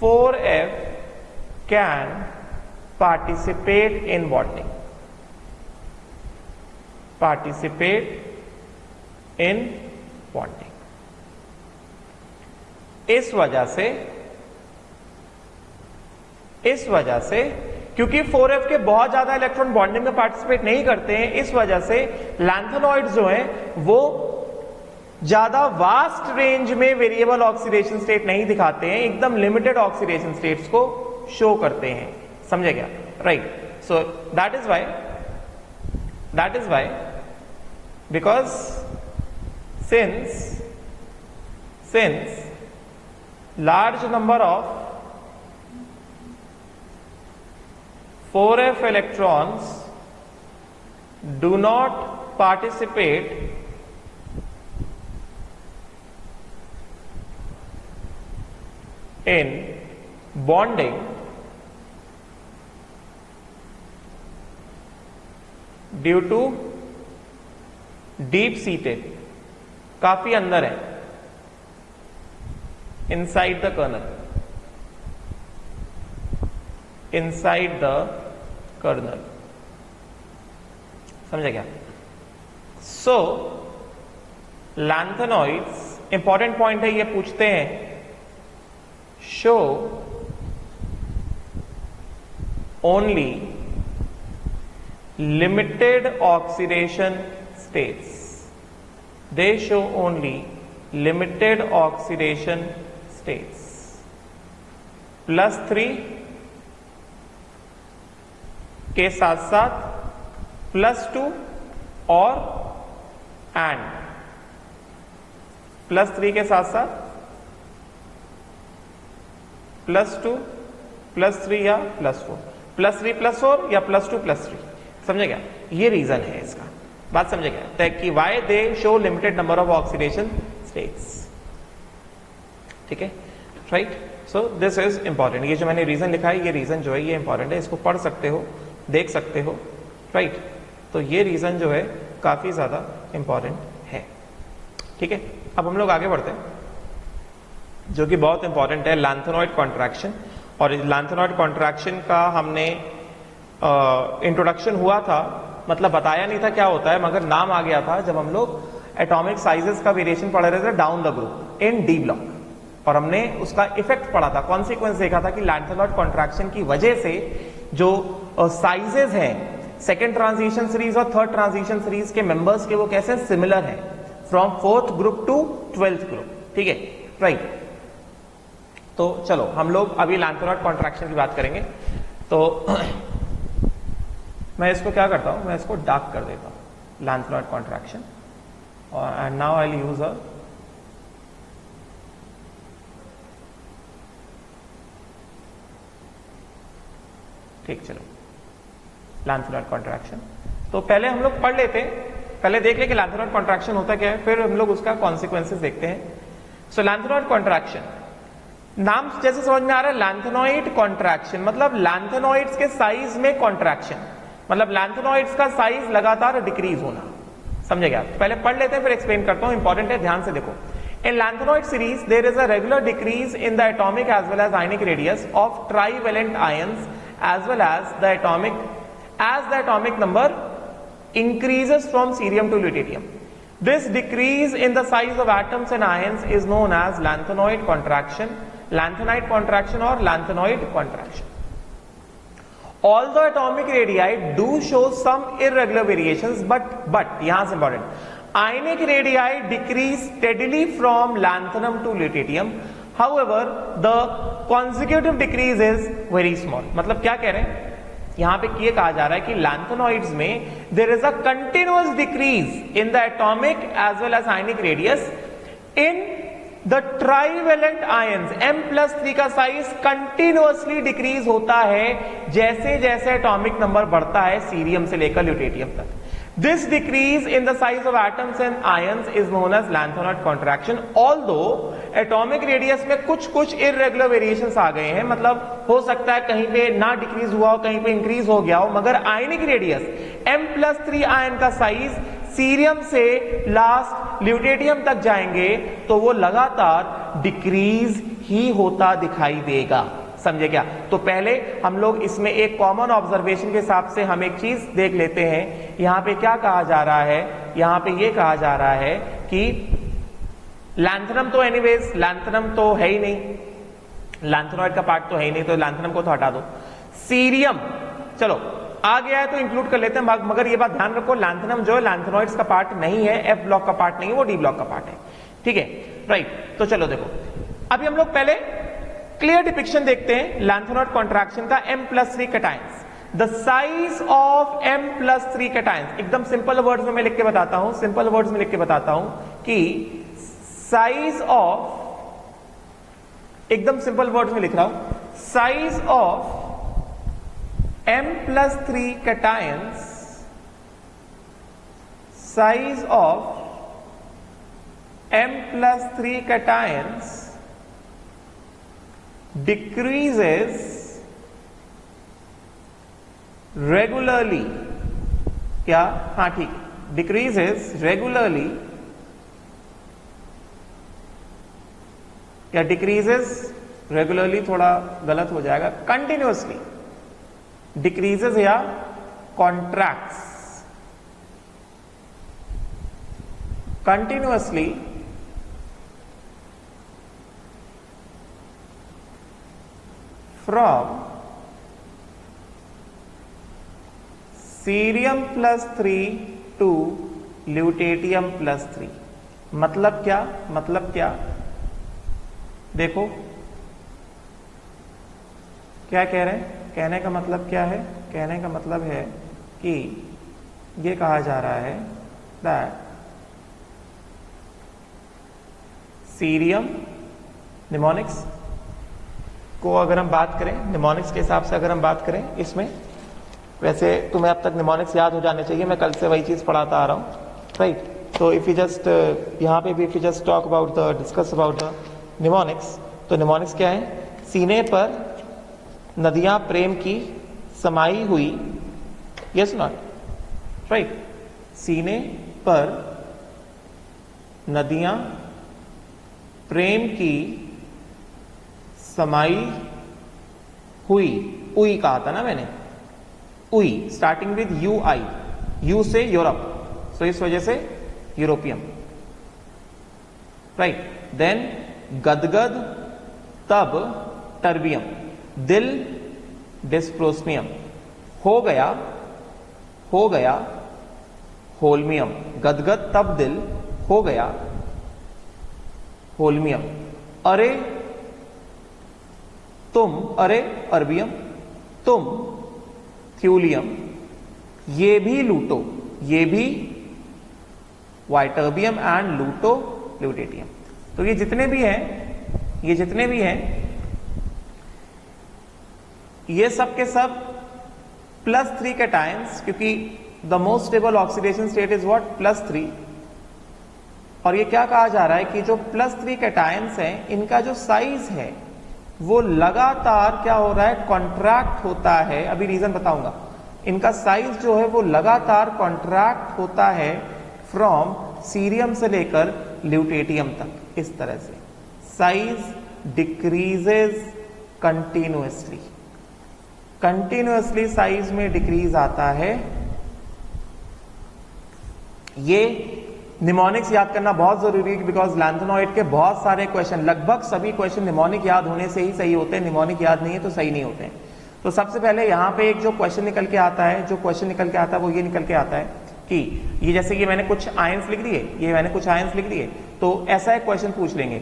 4f can participate in bonding, इस वजह से क्योंकि 4f के बहुत ज्यादा इलेक्ट्रॉन बॉन्डिंग में पार्टिसिपेट नहीं करते हैं, इस वजह से लैंथेनॉइड्स जो हैं वो ज्यादा वास्ट रेंज में वेरिएबल ऑक्सीडेशन स्टेट नहीं दिखाते हैं, एकदम लिमिटेड ऑक्सीडेशन स्टेट्स को शो करते हैं। समझे क्या? Right. So that is why because since large number of 4f electrons do not participate in bonding due to deep seated, काफी अंदर है, inside the kernel, समझे क्या? सो लैंथेनॉइड्स, इंपॉर्टेंट पॉइंट है, ये पूछते हैं, show only limited oxidation states, they show only limited oxidation states। +3 के साथ साथ +2 और and +3 के साथ साथ +2 +3 या +4, +3 +4 या +2 +3। समझे क्या? ये रीजन है इसका, बात समझे क्या? कि why they show limited number of oxidation states. ठीक है, right. So this is important. ये जो मैंने रीजन लिखा है, ये रीजन जो है ये इंपॉर्टेंट है, इसको पढ़ सकते हो, देख सकते हो, राइट। तो ये रीजन जो है काफी ज्यादा इंपॉर्टेंट है। ठीक है, अब हम लोग आगे बढ़ते हैं, जो कि बहुत इंपॉर्टेंट है, लैंथेनॉइड कॉन्ट्रैक्शन। और इस लैंथेनॉइड कॉन्ट्रैक्शन का हमने इंट्रोडक्शन हुआ था, मतलब बताया नहीं था क्या होता है, मगर नाम आ गया था जब हम लोग एटॉमिक साइजेस का वेरिएशन पढ़ रहे थे down the group in D block, और हमने उसका इफेक्ट पढ़ा था, कॉन्सिक्वेंस देखा था कि लैंथेनॉइड कॉन्ट्रैक्शन की वजह से जो साइजेस हैं सेकेंड ट्रांजिशन सीरीज और थर्ड ट्रांजिशन सीरीज के मेंबर्स के, वो कैसे सिमिलर है from 4th group to 12th group. ठीक है, राइट। तो चलो हम लोग अभी लैंथेनॉइड कॉन्ट्रैक्शन की बात करेंगे। तो मैं इसको क्या करता हूं, मैं इसको डार्क कर देता हूं, लैंथेनॉइड कॉन्ट्रैक्शन, और and now I will use a ठीक, चलो लैंथेनॉइड कॉन्ट्रैक्शन। तो पहले हम लोग पढ़ लेते हैं, पहले देख ले कि लैंथेनॉइड कॉन्ट्रैक्शन होता क्या है, फिर हम लोग उसका कॉन्सिक्वेंसेस देखते हैं। सो लैंथेनॉइड कॉन्ट्रैक्शन, नाम जैसे समझ में आ रहा है, लैंथेनॉइड कॉन्ट्रैक्शन मतलब लैंथेनॉइड्स के साइज में कॉन्ट्रैक्शन, मतलब लैंथेनॉइड्स का साइज लगातार डिक्रीज होना। समझे क्या? पहले पढ़ लेते हैं फिर एक्सप्लेन करता हूं, इंपॉर्टेंट है, ध्यान से देखो। In lanthanoid series, there is a regular decrease in the atomic as well as ionic radius of trivalent ions as well as the atomic number increases from cerium to lutetium. This decrease in the size of atoms and ions is known as lanthanoid contraction, lanthanide contraction or lanthanoid contraction. Although atomic radii do show some irregular variations, but यहाँ से important, ionic radii decrease steadily from lanthanum to lutetium. However, the consecutive decrease is very small. मतलब क्या कह रहे हैं? यहां पे ये कहा जा रहा है कि लैंथेनॉइड्स में there is a continuous decrease in the atomic as well as ionic radius in the trivalent ions M+3 का साइज कंटिन्यूअसली डिक्रीज होता है जैसे जैसे एटॉमिक नंबर बढ़ता है सीरियम से लेकर ल्यूटेटियम तक. This decrease in the size of atoms and ions is known as lanthanoid contraction. Although atomic radius में कुछ irregular variations आ गए हैं, मतलब हो सकता है कहीं पे ना डिक्रीज हुआ हो, कहीं पे इंक्रीज हो गया हो, मगर आयनिक रेडियस M+3 आयन का साइज सीरियम से लास्ट ल्यूटेटियम तक जाएंगे तो वो लगातार डिक्रीज ही होता दिखाई देगा. समझे क्या? तो पहले हम लोग इसमें एक कॉमन ऑब्जर्वेशन के हिसाब से हम एक चीज देख लेते हैं. यहां पे क्या कहा जा रहा है? यहां पे ये कहा जा रहा है कि लैंथनम तो एनीवेज लैंथनम तो है ही नहीं, लैंथनॉइड का पार्ट तो है ही नहीं, तो लैंथनम को तो हटा दो. सीरियम चलो आ गया है तो इंक्लूड कर लेते हैं, मगर ये बात ध्यान रखो लैंथनम जो है लैंथनॉइड्स का पार्ट नहीं है, एफ ब्लॉक का पार्ट नहीं है, वो डी ब्लॉक का पार्ट है. ठीक है, राइट. तो चलो देखो अभी हम लोग पहले क्लियर डिपिक्शन देखते हैं लैंथेनॉइड कॉन्ट्रैक्शन का M+3 cations. The size of M+3 cations, एकदम सिंपल वर्ड्स में मैं लिख के बताता हूं, सिंपल वर्ड्स में लिख के बताता हूं कि साइज ऑफ, एकदम सिंपल वर्ड्स में लिख रहा हूं, size of M+3 cations, size of M+3 cations decreases regularly. क्या? हाँ ठीक, decreases regularly या decreases regularly थोड़ा गलत हो जाएगा, continuously decreases या contracts, continuously from cerium+3 to lutetium+3. मतलब क्या? मतलब क्या? देखो क्या कह रहे हैं? कहने का मतलब क्या है? कहने का मतलब है कि ये कहा जा रहा है दैट सीरियम निमोनिक्स को अगर हम बात करें, निमोनिक्स के हिसाब से अगर हम बात करें इसमें, वैसे तुम्हें अब तक निमोनिक्स याद हो जाने चाहिए, मैं कल से वही चीज पढ़ाता आ रहा हूं, राइट. तो इफ यू जस्ट यहाँ पे भी if you just talk about the discuss about the mnemonics, तो निमोनिक्स क्या है? सीने पर नदियां प्रेम की समाई हुई, यस नॉट, राइट. सीने पर नदियां प्रेम की समाई हुई, उई कहा था ना मैंने, उई starting with you I, you से यूरोप, सो इस वजह से यूरोपियम, राइट. देन गदगद तब टर्बियम, दिल डिस्प्रोस्मियम, हो गया होल्मियम, गदगद तब दिल हो गया होल्मियम. अरे तुम, अरे अरबियम, तुम थ्यूलियम, ये भी लूटो, ये भी वाइटर्बियम एंड लूटो ल्यूटेटियम. तो ये जितने भी हैं ये सब के सब +3 कैटायंस, क्योंकि the most stable oxidation state is what? +3. और ये क्या कहा जा रहा है कि जो +3 कैटायंस हैं इनका जो साइज है वो लगातार क्या हो रहा है? कॉन्ट्रैक्ट होता है. अभी रीजन बताऊंगा. इनका साइज जो है वो लगातार कॉन्ट्रैक्ट होता है फ्रॉम सीरियम से लेकर ल्यूटेटियम तक, इस तरह से size decreases continuously, continuously size में डिक्रीज आता है। ये निमोनिक्स याद करना बहुत जरूरी है, बिकॉज लैंथेनॉइड के बहुत सारे क्वेश्चन, लगभग सभी क्वेश्चन निमोनिक याद होने से ही सही होते हैं, निमोनिक याद नहीं है तो सही नहीं होते हैं। तो सबसे पहले यहाँ पे एक जो क्वेश्चन निकल के आता है, वो ये निकल के आता है कि ये जैसे ये मैंने कुछ आयंस लिख दिए, ये मैंने कुछ आयंस लिख दिए, तो ऐसा एक क्वेश्चन पूछ लेंगे,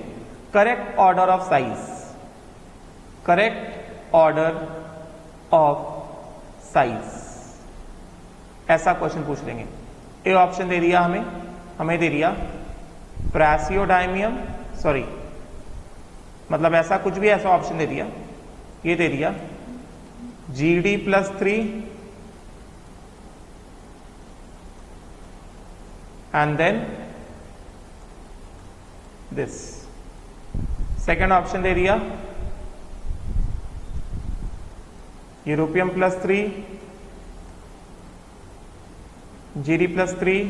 correct order of size, correct order of size, ऐसा क्वेश्चन पूछ लेंगे। ए ऑप्शन दे दिया हमें दे दिया प्रेसियोडायमियम, सॉरी मतलब ऐसा कुछ भी, ऐसा ऑप्शन दे दिया, ये दे दिया GD+3 and then this, second option दे दिया यूरोपियम+3 GD+3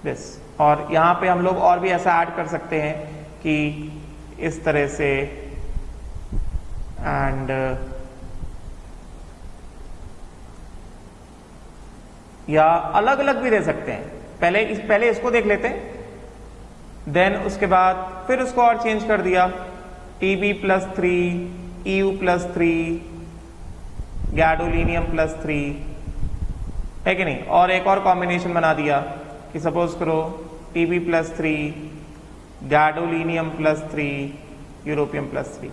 दिस, और यहां पे हम लोग और भी ऐसा ऐड कर सकते हैं कि इस तरह से एंड या अलग अलग भी दे सकते हैं। पहले इसको देख लेते हैं, देन उसके बाद फिर उसको और चेंज कर दिया TB+3 EU+3 गैडोलिनियम+3, है कि नहीं, और एक और कॉम्बिनेशन बना दिया कि सपोज करो TB+3 गैडोलिनियम+3 यूरोपियम+3।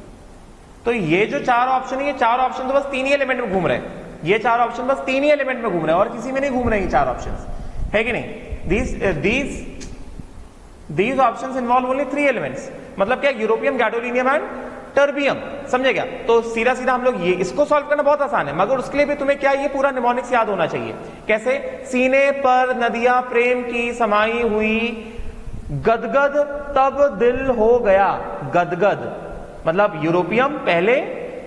तो ये जो चार ऑप्शन है, ये चार ऑप्शन तो बस तीन ही एलिमेंट में घूम रहे हैं, ये चार ऑप्शन बस तीन ही एलिमेंट में घूम रहे हैं और किसी में नहीं घूम रहे हैं, चार ऑप्शन, है कि नहीं। These options involve only 3 elements, मतलब क्या, यूरोपियम, गैडोलिनियम एंड टर्बियम, समझे क्या। तो सीधा सीधा हम लोग ये इसको सॉल्व करना बहुत आसान है, मगर उसके लिए भी तुम्हें क्या, ये पूरा निमोनिक्स याद होना चाहिए। कैसे, सीने पर नदियां प्रेम की समाई हुई, गदगद तब दिल हो गया, गदगद मतलब यूरोपियम पहले,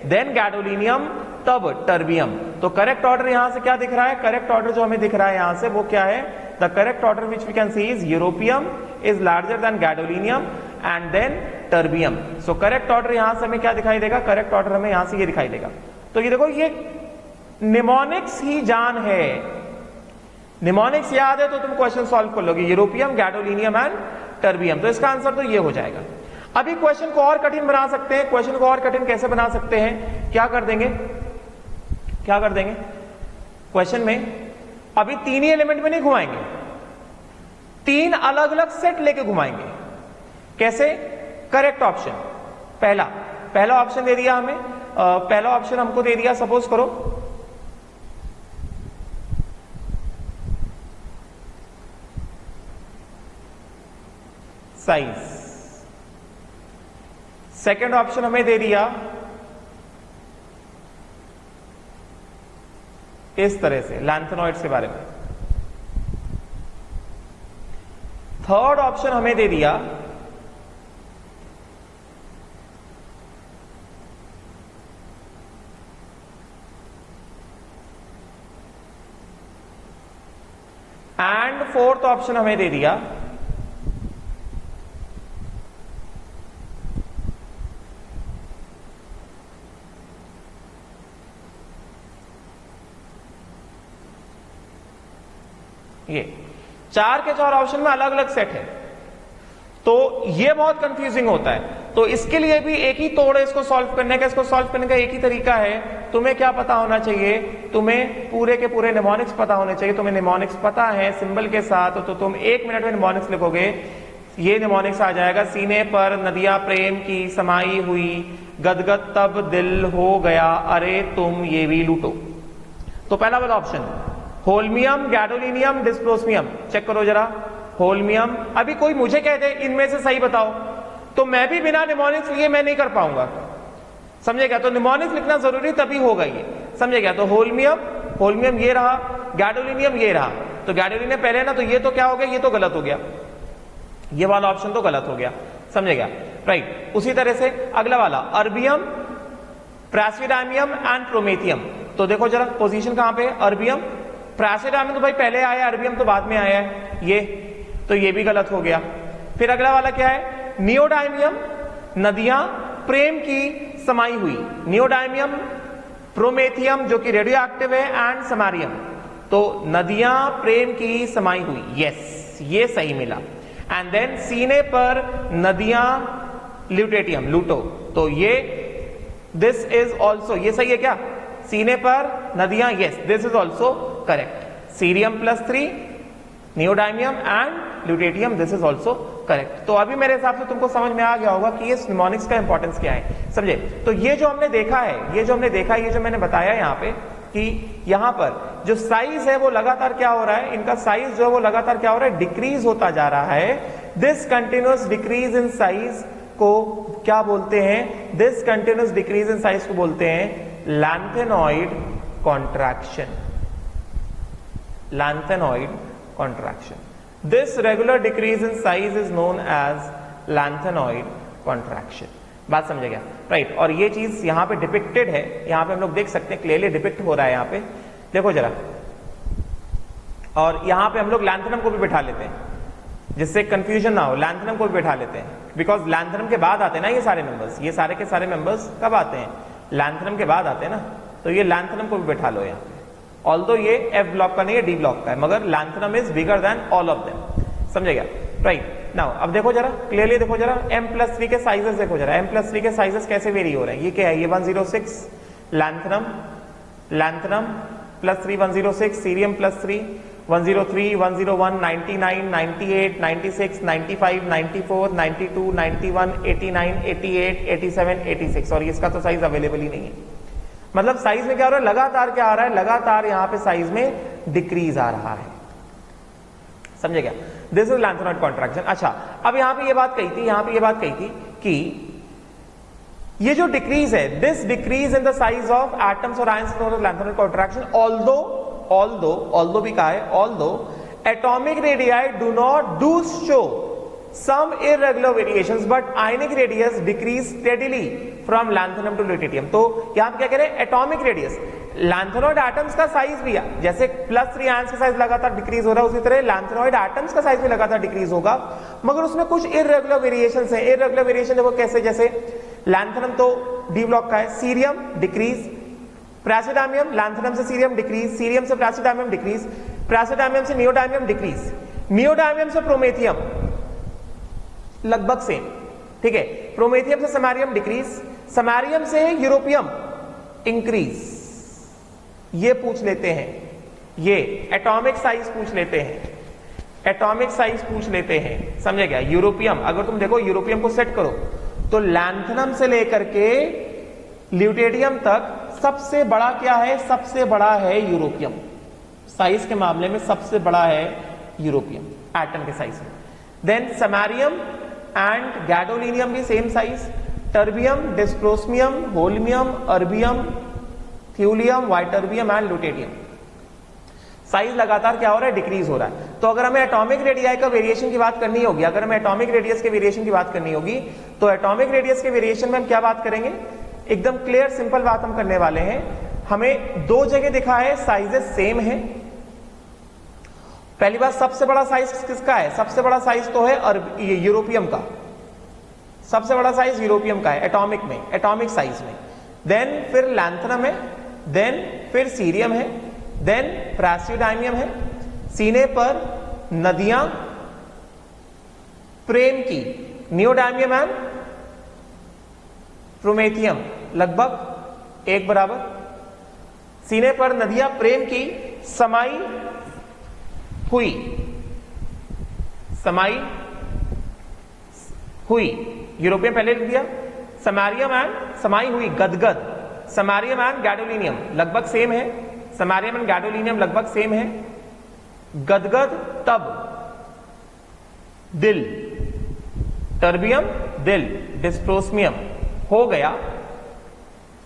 देन गैडोलिनियम, तब टर्बियम। तो करेक्ट ऑर्डर यहां से क्या दिख रहा है, करेक्ट ऑर्डर जो हमें दिख रहा है यहां से वो क्या है, the correct order which we can see is europium is larger than gadolinium and then terbium. So correct order यहां से हमें क्या दिखाई देगा, करेक्ट ऑर्डर हमें यहां से ये दिखाई देगा। तो ये देखो, ये निमोनिक्स ही जान है, निमोनिक्स याद है तो तुम क्वेश्चन सॉल्व कर लोगे, यूरोपियम, गैडोलिनियम एंड टर्बियम। तो इसका आंसर तो ये हो जाएगा। अभी क्वेश्चन को और कठिन बना सकते हैं, क्वेश्चन को और कठिन कैसे बना सकते हैं, क्या कर देंगे क्वेश्चन में अभी तीन ही एलिमेंट में नहीं घुमाएंगे, तीन अलग अलग सेट लेके घुमाएंगे। कैसे, करेक्ट ऑप्शन पहला ऑप्शन दे दिया हमें, पहला ऑप्शन हमको दे दिया, सपोज करो साइज, सेकेंड ऑप्शन हमें दे दिया इस तरह से लैंथेनॉइड्स के बारे में, थर्ड ऑप्शन हमें दे दिया एंड फोर्थ ऑप्शन हमें दे दिया ये। चार के चार ऑप्शन में अलग अलग सेट है, तो ये बहुत कंफ्यूजिंग होता है। तो इसके लिए भी एक ही तोड़ है इसको सॉल्व करने का, इसको सॉल्व करने का एक ही तरीका है। तुम्हें क्या पता होना चाहिए, तुम्हें पूरे के पूरे निमोनिक्स पता होने चाहिए। तुम्हें निमोनिक्स पता है सिंबल के साथ, तो तुम 1 मिनट में निमोनिक्स लिखोगे। ये निमोनिक्स आ जाएगा, सीने पर नदियां प्रेम की समाई हुई, गदगद तब दिल हो गया, अरे तुम ये भी लूटो। तो पहला वाला ऑप्शन होल्मियम, गैडोलिनियम, डिस्प्रोस्मियम, चेक करो जरा। होल्मियम, अभी कोई मुझे कह दे इनमें से सही बताओ, तो मैं भी बिना निमोनिक्स लिए मैं नहीं कर पाऊंगा, समझेगा। तो निमोनिक्स लिखना जरूरी तभी होगा ये, समझेगा। तो होल्मियम ये रहा, गैडोलिनियम ये रहा। तो गैडोलिनियम पहले ना, तो ये तो क्या हो गया, ये तो गलत हो गया, ये वाला ऑप्शन तो गलत हो गया, समझेगा, राइट। उसी तरह से अगला वाला अर्बियम, प्रेसिडामियम एंड प्रोमेथियम। तो देखो जरा पोजीशन कहां पे है, अर्बियम, प्रेसिडामियम तो भाई पहले आया, अर्बियम तो बाद में आया है। ये तो ये भी गलत हो गया। फिर अगला वाला क्या है, नियोडायमियम नदियां प्रेम की समाई हुई, नियोडायमियम प्रोमेथियम जो कि रेडियो एक्टिव है एंड समारियम, तो नदियां प्रेम की समाई हुई, यस ये सही मिला। एंड देन सीने पर नदियां ल्यूटेटियम लूटो, तो ये दिस इज ऑल्सो, ये सही है क्या, सीने पर नदियां, yes this is also correct. Cerium +3 neodymium and lutetium, this is also correct. तो अभी मेरे हिसाब से तुमको समझ में आ गया होगा कि ये निमोनिक्स का इंपॉर्टेंस क्या है, समझे। तो ये जो हमने देखा है, ये जो मैंने बताया यहाँ पे कि यहाँ पर जो साइज है वो लगातार क्या हो रहा है, इनका साइज जो है वो लगातार क्या हो रहा है, डिक्रीज होता जा रहा है। This continuous decrease in size को क्या बोलते हैं, this continuous decrease in size को बोलते हैं lanthanoid contraction, lanthanoid contraction. This regular decrease in size is known as lantanoid contraction। बात समझे क्या, राइट। और ये चीज यहाँ पे डिपिक्टेड है, यहाँ पे हम लोग देख सकते हैं, क्लियरली डिपिक्ट हो रहा है यहाँ पे, देखो जरा। और यहाँ पे हम लोग लैंथनम को भी बिठा लेते हैं, जिससे कंफ्यूजन ना हो, लैंथनम को भी बिठा लेते हैं, बिकॉज लैंथनम के बाद आते हैं ना ये सारे मेंबर्स, ये सारे के सारे मेंबर्स कब आते हैं, लैंथनम के बाद आते हैं ना, तो ये लैंथनम को भी बिठा लो यहाँ। ऑल्दो ये एफ ब्लॉक का नहीं है, डी ब्लॉक का है, मगर lanthanum is bigger than all of them, समझेगा, राइट। नाउ अब देखो जरा, क्लियरली देखो जरा, M+3 के साइजेस देखो जरा, M+3 के साइजेस कैसे वेरी हो रहे हैं, ये क्या है, ये 106 लैंथनम, लैंथनम +3 106, सीरियम +3 103 101 99 98 96 95 94 92 91 89 88 87 86, और इसका तो साइज अवेलेबल ही नहीं है। मतलब साइज में क्या हो रहा है, लगातार क्या आ रहा है, लगातार यहां पे साइज में डिक्रीज आ रहा है, समझे क्या, दिस इज लैंथेनॉइड कॉन्ट्रैक्शन। अच्छा, अब यहां पे ये बात कही थी, यहां पे ये बात कही थी कि ये जो डिक्रीज है, this decrease in the size of atoms और ions known as lanthanoid contraction, although भी कहा है, although atomic radii do not do show some irregular variations but ionic radius decrease steadily from lanthanum to lutetium। तो यहां पे क्या कह रहे हैं, एटॉमिक रेडियस, लैंथेनॉइड एटम्स का साइज भी है, जैसे +3 आयंस का साइज लगातार डिक्रीज हो रहा है, उसी तरह लैंथेनॉइड एटम्स का साइज भी लगातार डिक्रीज होगा, मगर उसमें कुछ इररेगुलर वेरिएशंस हैं। इररेगुलर वेरिएशन देखो कैसे, जैसे लैंथेनम तो डी ब्लॉक का है, सीरियम डिक्रीज, प्रेसिडामियम लैंथेनम से सीरियम डिक्रीज, सीरियम से प्रेसिडामियम डिक्रीज, प्रेसिडामियम से नियोडामियम डिक्रीज, नियोडामियम से प्रोमेथियम लगभग सेम, ठीक है, प्रोमेथियम से समारियम डिक्रीज, समारियम से यूरोपियम इंक्रीज। ये पूछ लेते हैं, ये एटॉमिक साइज पूछ लेते हैं, एटॉमिक साइज पूछ लेते हैं, समझे क्या। यूरोपियम, अगर तुम देखो यूरोपियम को सेट करो तो लैंथनम से लेकर के ल्यूटेडियम तक सबसे बड़ा क्या है, सबसे बड़ा है यूरोपियम, साइज के मामले में सबसे बड़ा है यूरोपियम एटम के साइज में। देन समारियम एंड गैडोलिनियम भी same size, terbium, dysprosium, holmium, erbium, thulium, ytterbium and lutetium, size लगातार क्या हो रहा है, डिक्रीज हो रहा है। तो अगर हमें एटॉमिक रेडियाई का वेरिएशन की बात करनी होगी, अगर हमें एटॉमिक रेडियस के वेरिएशन की बात करनी होगी, तो एटॉमिक रेडियस के वेरिएशन में हम क्या बात करेंगे, एकदम क्लियर सिंपल बात हम करने वाले हैं। हमें दो जगह दिखा है साइजेस सेम है। पहली बात, सबसे बड़ा साइज किसका है, सबसे बड़ा साइज तो है यूरोपियम का, सबसे बड़ा साइज यूरोपियम का है एटॉमिक में, एटॉमिक साइज में। देन फिर लैंथनम है, देन फिर सीरियम है, देन प्रेसिडामियम है। सीने पर नदियां प्रेम की, नियोडामियम एंड प्रोमेथियम लगभग एक बराबर। सीने पर नदियां प्रेम की समाई हुई, समाई हुई, यूरोपियन पहले लिख दिया। समारियम एंड समाई हुई, गदगद, समारियम एंड गैडोलिनियम लगभग सेम है, समारियम एंड गैडोलिनियम लगभग सेम है। गदगद तब दिल, टर्बियम दिल, डिस्प्रोस्मियम हो गया,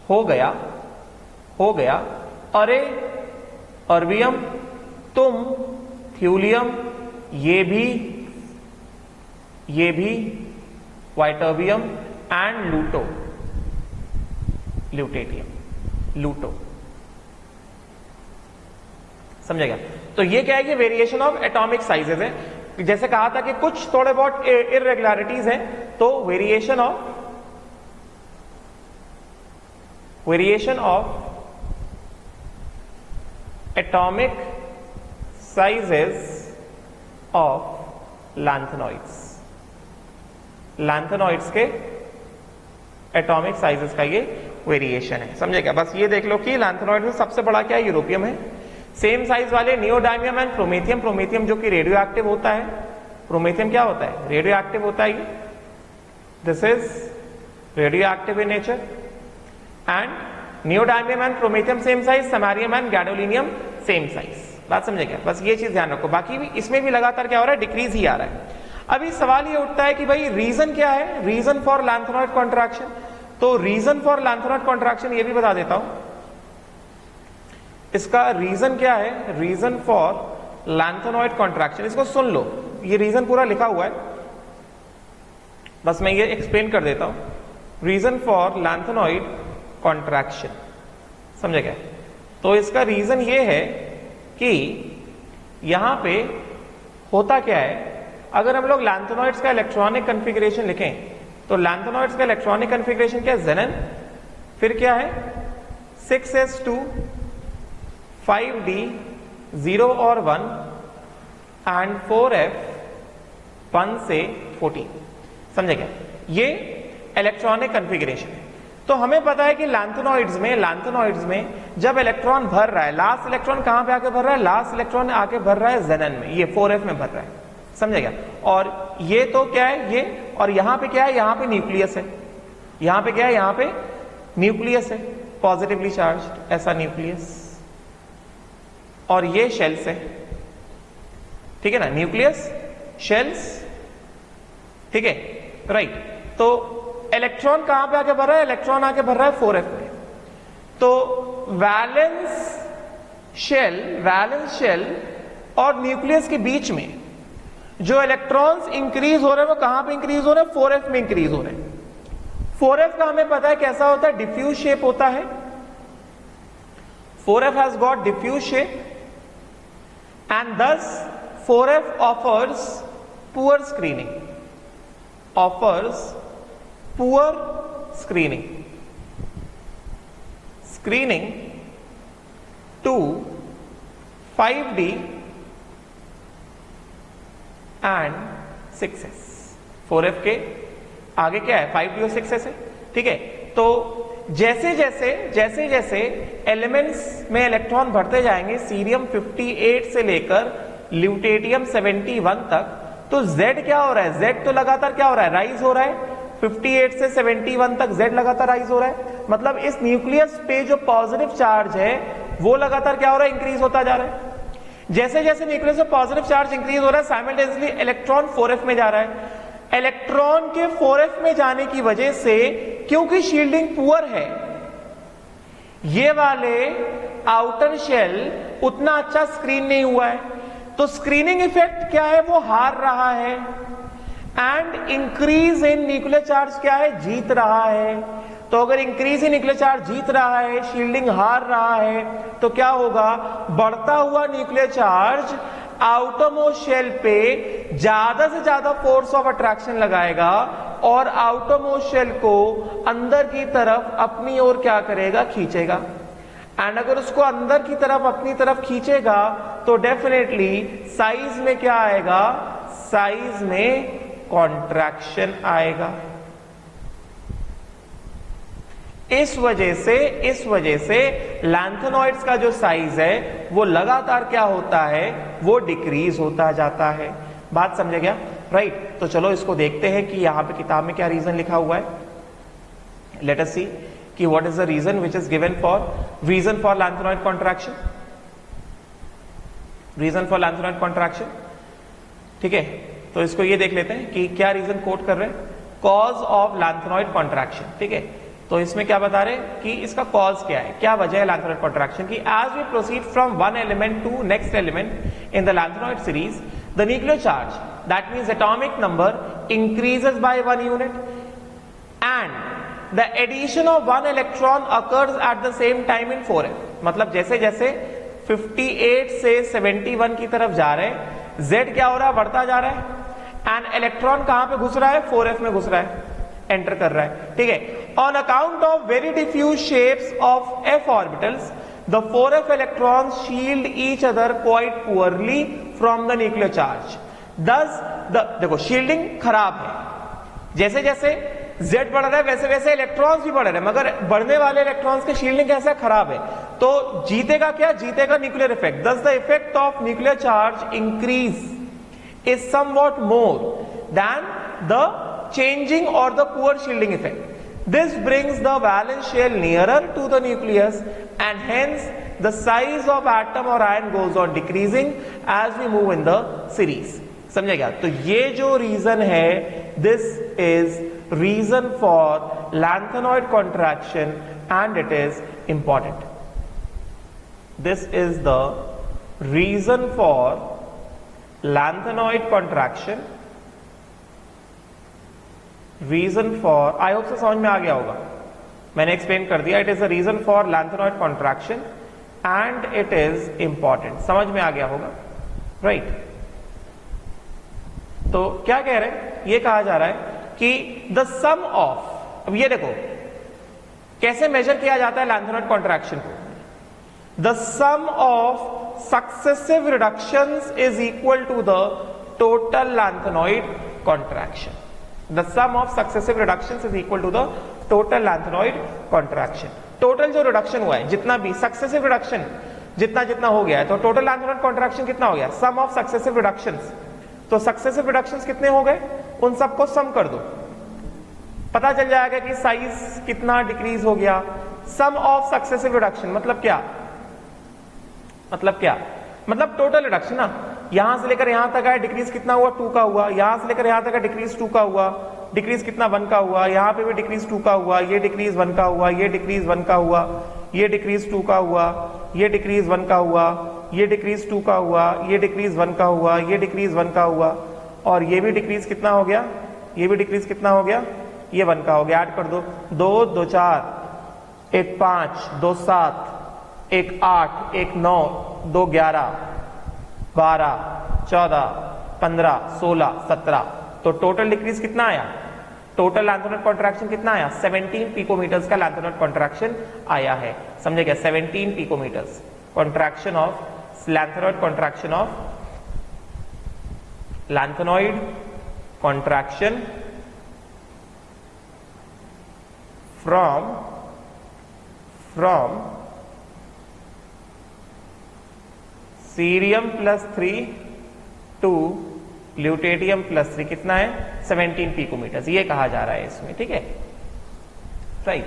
हो गया, हो गया, अरे अर्बियम तुम, थ्यूलियम ये भी, वाइटर्बियम एंड लूटो, ल्यूटेटियम, लूटो, समझेगा। तो ये क्या है कि वेरिएशन ऑफ एटॉमिक साइजेस है। जैसे कहा था कि कुछ थोड़े बहुत इरेगुलरिटीज हैं, तो variation of atomic sizes of lanthanoids के एटॉमिक साइजेस का ये वेरिएशन है। समझे क्या? बस ये देख लो कि लैंथेनॉइड में सबसे बड़ा क्या है? यूरोपियम है। सेम साइज वाले नियोडायमियम एंड प्रोमेथियम, प्रोमेथियम जो कि रेडियो एक्टिव होता है। प्रोमेथियम क्या होता है? रेडियो एक्टिव होता है। This is radio active in nature. And neodymium and promethium same size, samarium and gadolinium same size. बात समझे क्या? बस ये चीज ध्यान रखो। बाकी भी इसमें भी लगातार क्या हो रहा है? डिक्रीज ही आ रहा है। अभी सवाल ये उठता है कि भाई रीजन क्या है? Reason for lanthanoid contraction. तो रीजन फॉर लैंथेनॉइड कॉन्ट्रैक्शन ये भी बता देता हूं। इसका रीजन क्या है? रीजन फॉर लैंथेनॉइड कॉन्ट्रैक्शन, इसको सुन लो, ये रीजन पूरा लिखा हुआ है, बस मैं ये एक्सप्लेन कर देता हूं। रीजन फॉर लैंथेनॉइड कॉन्ट्रैक्शन, समझे क्या? तो इसका रीजन ये है कि यहां पे होता क्या है, अगर हम लोग लैंथेनॉइड्स का इलेक्ट्रॉनिक कन्फिगरेशन लिखें तो लैंथेनॉइड्स का इलेक्ट्रॉनिक कन्फिगरेशन क्या है? Xenon, फिर क्या है? 6s2 5d 0 और 1 एंड 4f 1 से 14। समझे क्या? ये इलेक्ट्रॉनिक कन्फिगरेशन है। तो हमें पता है कि लैंथेनॉइड्स में जब इलेक्ट्रॉन भर रहा है, लास्ट इलेक्ट्रॉन कहां पे आके भर रहा है? लास्ट इलेक्ट्रॉन आके भर रहा है Xenon में, ये 4f में भर रहा है। समझे क्या? और ये तो क्या है? ये, और यहां पे क्या है? यहां पे न्यूक्लियस है। यहां पे क्या है? यहां पे न्यूक्लियस है, पॉजिटिवली चार्ज्ड ऐसा न्यूक्लियस, और ये शेल्स है। ठीक है ना? न्यूक्लियस, शेल्स, ठीक है, राइट। तो इलेक्ट्रॉन कहां पे आके भर रहा है? इलेक्ट्रॉन आके भर रहा है 4f में। तो वैलेंस शेल और न्यूक्लियस के बीच में जो इलेक्ट्रॉन्स इंक्रीज हो रहे हैं वो कहां पे इंक्रीज हो रहे हैं? 4f में इंक्रीज हो रहे हैं। 4f का हमें पता है कैसा होता है? डिफ्यूज शेप होता है। 4f has got diffuse shape and thus 4f offers poor screening to 5d and 6s। 4f के आगे क्या है? 5d और 6s है। ठीक है, तो जैसे जैसे एलिमेंट्स में इलेक्ट्रॉन बढ़ते जाएंगे, सीरियम 58 से लेकर ल्यूटेरियम 71 तक, तो Z क्या हो रहा है? Z तो लगातार क्या हो रहा है? राइज हो रहा है। 58 से 71 तक Z लगातार राइज हो रहा है। मतलब इस न्यूक्लियस पे जो पॉजिटिव चार्ज है वो लगातार क्या हो रहा है? इंक्रीज होता जा रहा है। जैसे जैसे न्यूक्लियस में पॉजिटिव चार्ज इंक्रीज हो रहा है, साइमल्टेनियसली इलेक्ट्रॉन 4f में जा रहा है। इलेक्ट्रॉन के 4f में जाने की वजह से, क्योंकि शील्डिंग पुअर है, ये वाले आउटर शेल उतना अच्छा स्क्रीन नहीं हुआ है, तो स्क्रीनिंग इफेक्ट क्या है? वो हार रहा है। And increase in nuclear charge क्या है? जीत रहा है। तो अगर इंक्रीज इन न्यूक्लियर चार्ज जीत रहा है, शील्डिंग हार रहा है, तो क्या होगा? बढ़ता हुआ न्यूक्लियर चार्ज आउटरमोस्ट शेल पे ज्यादा से ज्यादा फोर्स ऑफ अट्रैक्शन लगाएगा और आउटरमोस्ट शेल को अंदर की तरफ अपनी ओर क्या करेगा? खींचेगा। एंड अगर उसको अंदर की तरफ अपनी तरफ खींचेगा तो डेफिनेटली साइज में क्या आएगा? साइज में कॉन्ट्रैक्शन आएगा। इस वजह से लैंथेनॉइड्स का जो साइज है वो लगातार क्या होता है? वो डिक्रीज होता जाता है। बात समझे क्या? राइट। तो चलो इसको देखते हैं कि यहां पे किताब में क्या रीजन लिखा हुआ है। लेट अस सी कि what is the reason which is given for lanthanoid contraction. Reason for lanthanoid contraction, ठीक है, तो इसको ये देख लेते हैं कि क्या रीजन कोट कर रहे हैं। कॉज ऑफ लैंथेनॉइड कॉन्ट्रैक्शन, ठीक है, तो इसमें क्या बता रहे हैं कि इसका कॉज क्या है, क्या वजह है लैंथेनॉइड कॉन्ट्रैक्शन की। As we proceed from one element to next element in the lanthanoid series, the nuclear charge, that means atomic number, increases by 1 unit and the addition of 1 electron occurs at the same time in 4f। मतलब जैसे जैसे 58 से 71 की तरफ जा रहे हैं, Z क्या हो रहा है, बढ़ता जा रहा है, एंड इलेक्ट्रॉन कहां पे घुस रहा है, 4f में घुस रहा है, एंटर कर रहा है, ठीक है। On account of very diffuse shapes of f orbitals the 4f electrons shield each other quite poorly from the nuclear charge. दस देखो शील्डिंग खराब है, जैसे जैसे Z बढ़ रहा है वैसे वैसे इलेक्ट्रॉन्स भी बढ़ रहे हैं, मगर बढ़ने वाले इलेक्ट्रॉन्स की शील्डिंग कैसा खराब है, तो जीतेगा क्या, जीतेगा न्यूक्लियर इफेक्ट। दस the effect of nuclear charge increase is somewhat more than the changing or the poor shielding effect. This brings the valence shell nearer to the nucleus and hence the size of atom or ion goes on decreasing as we move in the series. समझे क्या? तो ये जो reason है, this is reason for lanthanoid contraction and it is important. This is the reason for lanthanoid contraction, reason for, I hope से समझ में आ गया होगा, मैंने एक्सप्लेन कर दिया। It is a reason for lanthanoid contraction and it is important, समझ में आ गया होगा, राइट। तो क्या कह रहे हैं, ये कहा जा रहा है कि द सम ऑफ, अब ये देखो कैसे मेजर किया जाता है लैंथेनॉइड कॉन्ट्रैक्शन को, the sum of successive reductions is equal to the total lanthanoid contraction. The sum of successive reductions is equal to the total lanthanoid contraction. Total जो reduction हुआ है, जितना भी successive reduction जितना जितना हो गया है, तो total lanthanoid contraction कितना हो गया, sum of successive reductions। तो successive reductions कितने हो गए, उन सबको sum कर दो, पता चल जाएगा कि साइज कितना डिक्रीज हो गया। sum of successive reduction मतलब क्या, मतलब क्या, मतलब टोटल रिडक्शन ना, यहां से लेकर यहां तक आया, डिक्रीज कितना हुआ, 2 का हुआ, यहां से लेकर यहां तक डिक्रीज 2 का हुआ, डिक्रीज कितना 1 का हुआ, यहां पे भी डिक्रीज 2 का हुआ, ये डिक्रीज 1 का हुआ, ये डिक्रीज 1 का हुआ, ये डिक्रीज 2 का हुआ, ये डिक्रीज 1 का हुआ, ये डिक्रीज 2 का हुआ, ये डिक्रीज 1 का हुआ, ये डिक्रीज 1 का हुआ, और ये भी डिक्रीज कितना हो गया, ये भी डिक्रीज कितना हो गया, ये 1 का हो गया। ऐड कर दो, 2 2 4, 1 5, 2 7, 1 8, 1 9, 2 11, 12, 14, 15, 16, 17, तो टोटल डिक्रीज कितना आया, टोटल लैंथेनॉइड कॉन्ट्रैक्शन कितना आया, 17 पिकोमीटर्स का लैंथेनॉइड कॉन्ट्रैक्शन आया है, समझे क्या, 17 picometres contraction of lanthanoid, contraction of lanthanoid contraction from cerium +3 to lutetium +3 कितना है, 17 पिकोमीटर्स, ये कहा जा रहा है इसमें, ठीक है, राइट।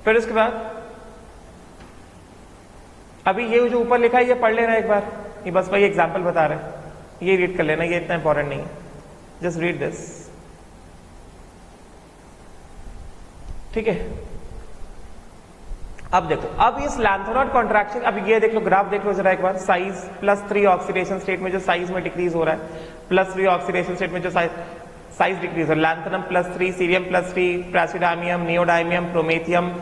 फिर उसके बाद अभी ये जो ऊपर लिखा है ये पढ़ लेना एक बार, ये बस वही एग्जांपल बता रहे हैं, ये रीड कर लेना, ये इतना इंपॉर्टेंट नहीं है, जस्ट रीड दिस, ठीक है। अब देखो, अब इस लैंथेनॉइड कॉन्ट्रैक्शन, अब ये देख लो, ग्राफ देख लो जरा एक बार, साइज +3 ऑक्सीडेशन स्टेट में जो साइज में डिक्रीज हो रहा है, +3 ऑक्सीडेशन स्टेट में जो साइज डिक्रीज हो रहा है, lanthanum +3, cerium +3, praseodymium, neodymium, promethium,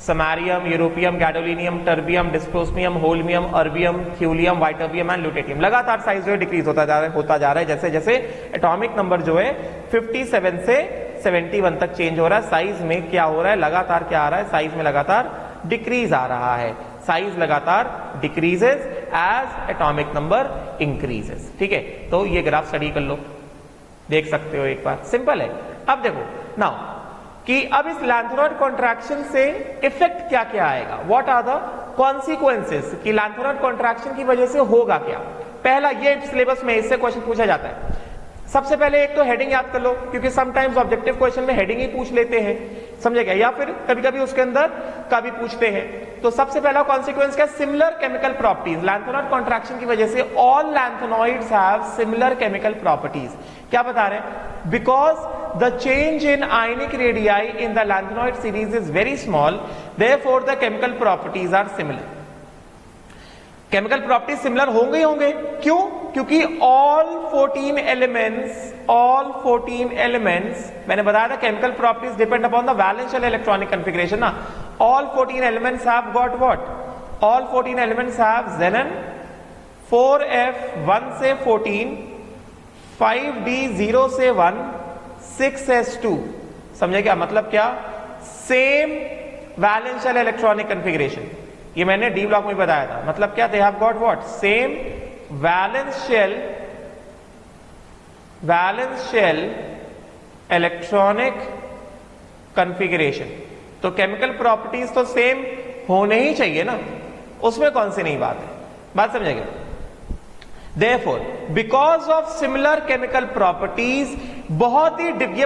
samarium, europium, gadolinium, terbium, dysprosium, holmium, erbium, thulium, ytterbium and lutetium, लगातार साइज जो है डिक्रीज होता जा रहा है, जैसे जैसे एटॉमिक नंबर जो है 57 से 71 तक चेंज हो रहा है, साइज में क्या हो रहा है, लगातार क्या आ रहा है, साइज में लगातार डिक्रीज आ रहा है, साइज लगातार decreases as atomic number increases, ठीक है। तो ये ग्राफ स्टडी कर लो, देख सकते हो एक बार, सिंपल है। अब देखो नाउ कि अब इस लैंथेनॉइड कॉन्ट्रैक्शन से इफेक्ट क्या क्या आएगा, व्हाट आर द कॉन्सिक्वेंसेस, कि लैंथेनॉइड कॉन्ट्रैक्शन की वजह से होगा क्या। पहला, ये सिलेबस में इससे क्वेश्चन पूछा जाता है, सबसे पहले एक तो हेडिंग याद कर लो, क्योंकि समटाइम्स ऑब्जेक्टिव क्वेश्चन में हेडिंग ही पूछ लेते हैं, समझे क्या, या फिर कभी कभी उसके अंदर का भी पूछते हैं। तो सबसे पहला कॉन्सिक्वेंस क्या, similar chemical properties, lanthanoid contraction की वजह से all lanthanoids have similar chemical properties. क्या बता रहे हैं, because the change in ionic radii in the lanthanoid series is very small, therefore the chemical properties are similar. Chemical properties similar होंगे, क्यों, क्योंकि ऑल 14 एलिमेंट्स, मैंने बताया था chemical properties depend upon the valence shell electronic configuration ना, all 14 elements have got what, all 14 elements have xenon, 4f 1 से 14, 5d 0 से 1, 6s2। समझे क्या मतलब? क्या same valence shell electronic configuration, ये मैंने डी ब्लॉक में बताया था। मतलब क्या? They have got what? Same valence shell electronic configuration. तो केमिकल प्रॉपर्टीज तो सेम होने ही चाहिए ना, उसमें कौन सी नई बात है? बात समझेंगे। Therefore, because of similar chemical properties, ये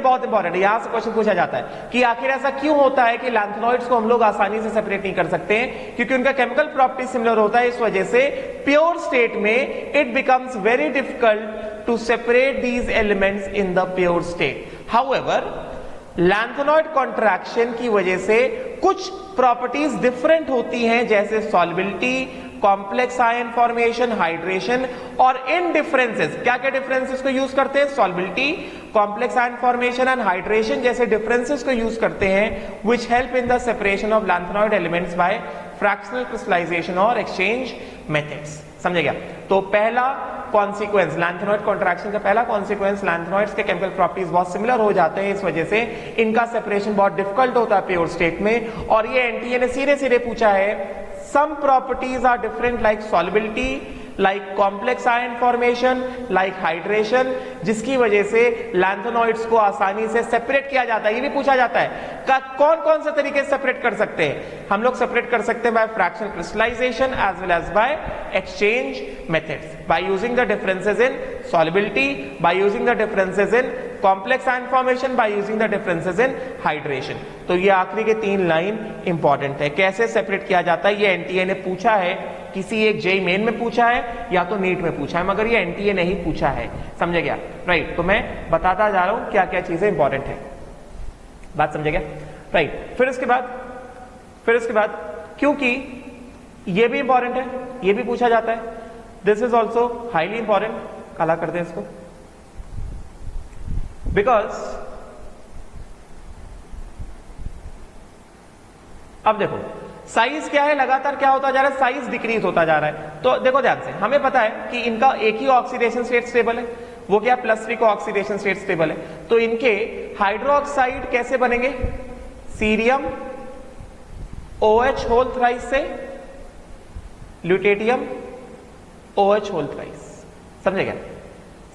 बहुत इंपॉर्टेंट है, यहां से क्वेश्चन पूछा जाता है कि आखिर ऐसा क्यों होता है कि लैंथेनॉइड्स को हम लोग आसानी से सेपरेट नहीं कर सकते हैं? क्योंकि उनका केमिकल प्रॉपर्टी सिमिलर होता है। इस वजह से प्योर स्टेट में it becomes very difficult to separate these elements in the pure state. However, lanthanoid contraction की वजह से कुछ प्रॉपर्टीज डिफरेंट होती हैं, जैसे solubility, complex ion formation, hydration. और इन डिफरेंसेस, क्या क्या डिफरेंसेस को यूज करते हैं? Solubility, complex ion formation and hydration जैसे डिफरेंसेस को यूज करते हैं, which help in the separation of lanthanoid elements by fractional crystallisation और एक्सचेंज मेथड्स। समझे क्या? तो पहला कॉन्सिक्वेंस, लैंथेनॉइड कॉन्ट्रैक्शन का पहला कॉन्सिक्वेंस, लैंथेनॉइड्स के केमिकल प्रॉपर्टीज बहुत सिमिलर हो जाते हैं, इस वजह से इनका सेपरेशन बहुत डिफिकल्ट होता है प्योर स्टेट में। और ये एनटीए ने सीधे सीधे पूछा है, some properties are different like solubility, like complex ion formation, like hydration, जिसकी वजह से लैंथेनॉइड्स को आसानी से सेपरेट किया जाता है। ये भी पूछा जाता है कौन कौन से तरीके से सेपरेट कर सकते हैं? हम लोग सेपरेट कर सकते हैं by fractional crystallisation as well as by exchange methods, by using the differences in solubility, by using the differences in complex ion formation, by using the differences in hydration। तो ये आखिरी के 3 लाइन इंपॉर्टेंट है। कैसे separate किया जाता है ये एनटीए ने पूछा है, किसी एक जेई मेन में पूछा है या तो नीट में पूछा है, मगर ये एनटीए ने ही पूछा है। समझे क्या? राइट। तो मैं बताता जा रहा हूं क्या क्या चीजें इंपॉर्टेंट है। बात समझे क्या? राइट। फिर इसके बाद क्योंकि ये भी इंपॉर्टेंट है, ये भी पूछा जाता है, this is also highly important. काला कर दें इसको, बिकॉज अब देखो साइज क्या है, लगातार क्या होता जा रहा है? साइज डिक्रीज होता जा रहा है। तो देखो ध्यान से, हमें पता है कि इनका एक ही ऑक्सीडेशन स्टेट स्टेबल है, वो क्या? +3 का ऑक्सीडेशन स्टेट स्टेबल है। तो इनके हाइड्रोक्साइड कैसे बनेंगे? सीरियम OH होल थ्राइस से ल्यूटेटियम OH होल थ्राइस। समझे क्या?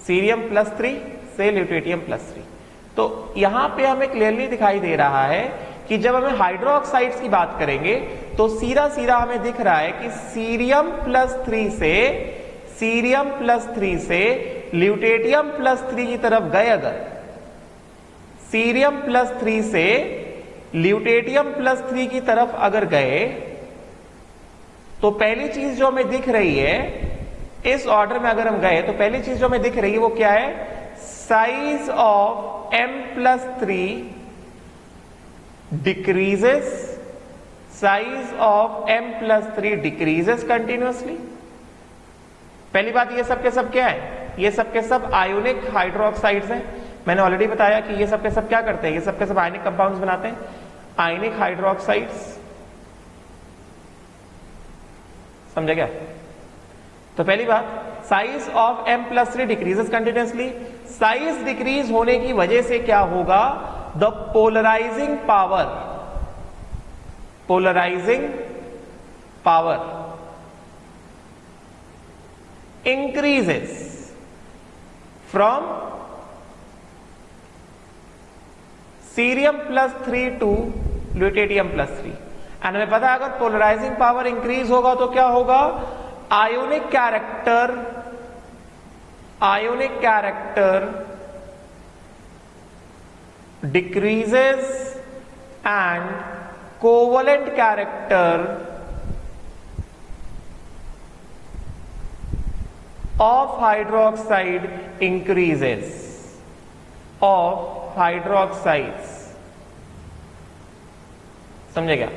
सीरियम +3 से ल्यूटेटियम +3। तो यहां पे हमें क्लियरली दिखाई दे रहा है कि जब हमें हाइड्रोक्साइड्स की बात करेंगे तो सीधा सीधा हमें दिख रहा है कि सीरियम +3 से ल्यूटेटियम +3 की तरफ गए, अगर सीरियम +3 से ल्यूटेटियम +3 की तरफ अगर गए, तो पहली चीज जो हमें दिख रही है, इस ऑर्डर में अगर हम गए तो पहली चीज जो हमें दिख रही है वो क्या है? Size of M+3 decreases, size of M+3 decreases continuously. पहली बात, ये सब के सब क्या है? ये सब के सब आयोनिक हाइड्रोक्साइड्स हैं। मैंने ऑलरेडी बताया कि ये सब के सब क्या करते हैं? ये सब के सब आयनिक कंपाउंड्स बनाते हैं, आयनिक हाइड्रोक्साइड्स। समझे क्या? तो पहली बात, size of M+3 decreases continuously. Size decrease होने की वजह से क्या होगा? The polarising power increases from cerium +3 to lutetium +3। And हमें पता है अगर पोलराइजिंग पावर इंक्रीज होगा तो क्या होगा? Ionic character decreases and covalent character of hydroxide increases, of hydroxides। समझे क्या?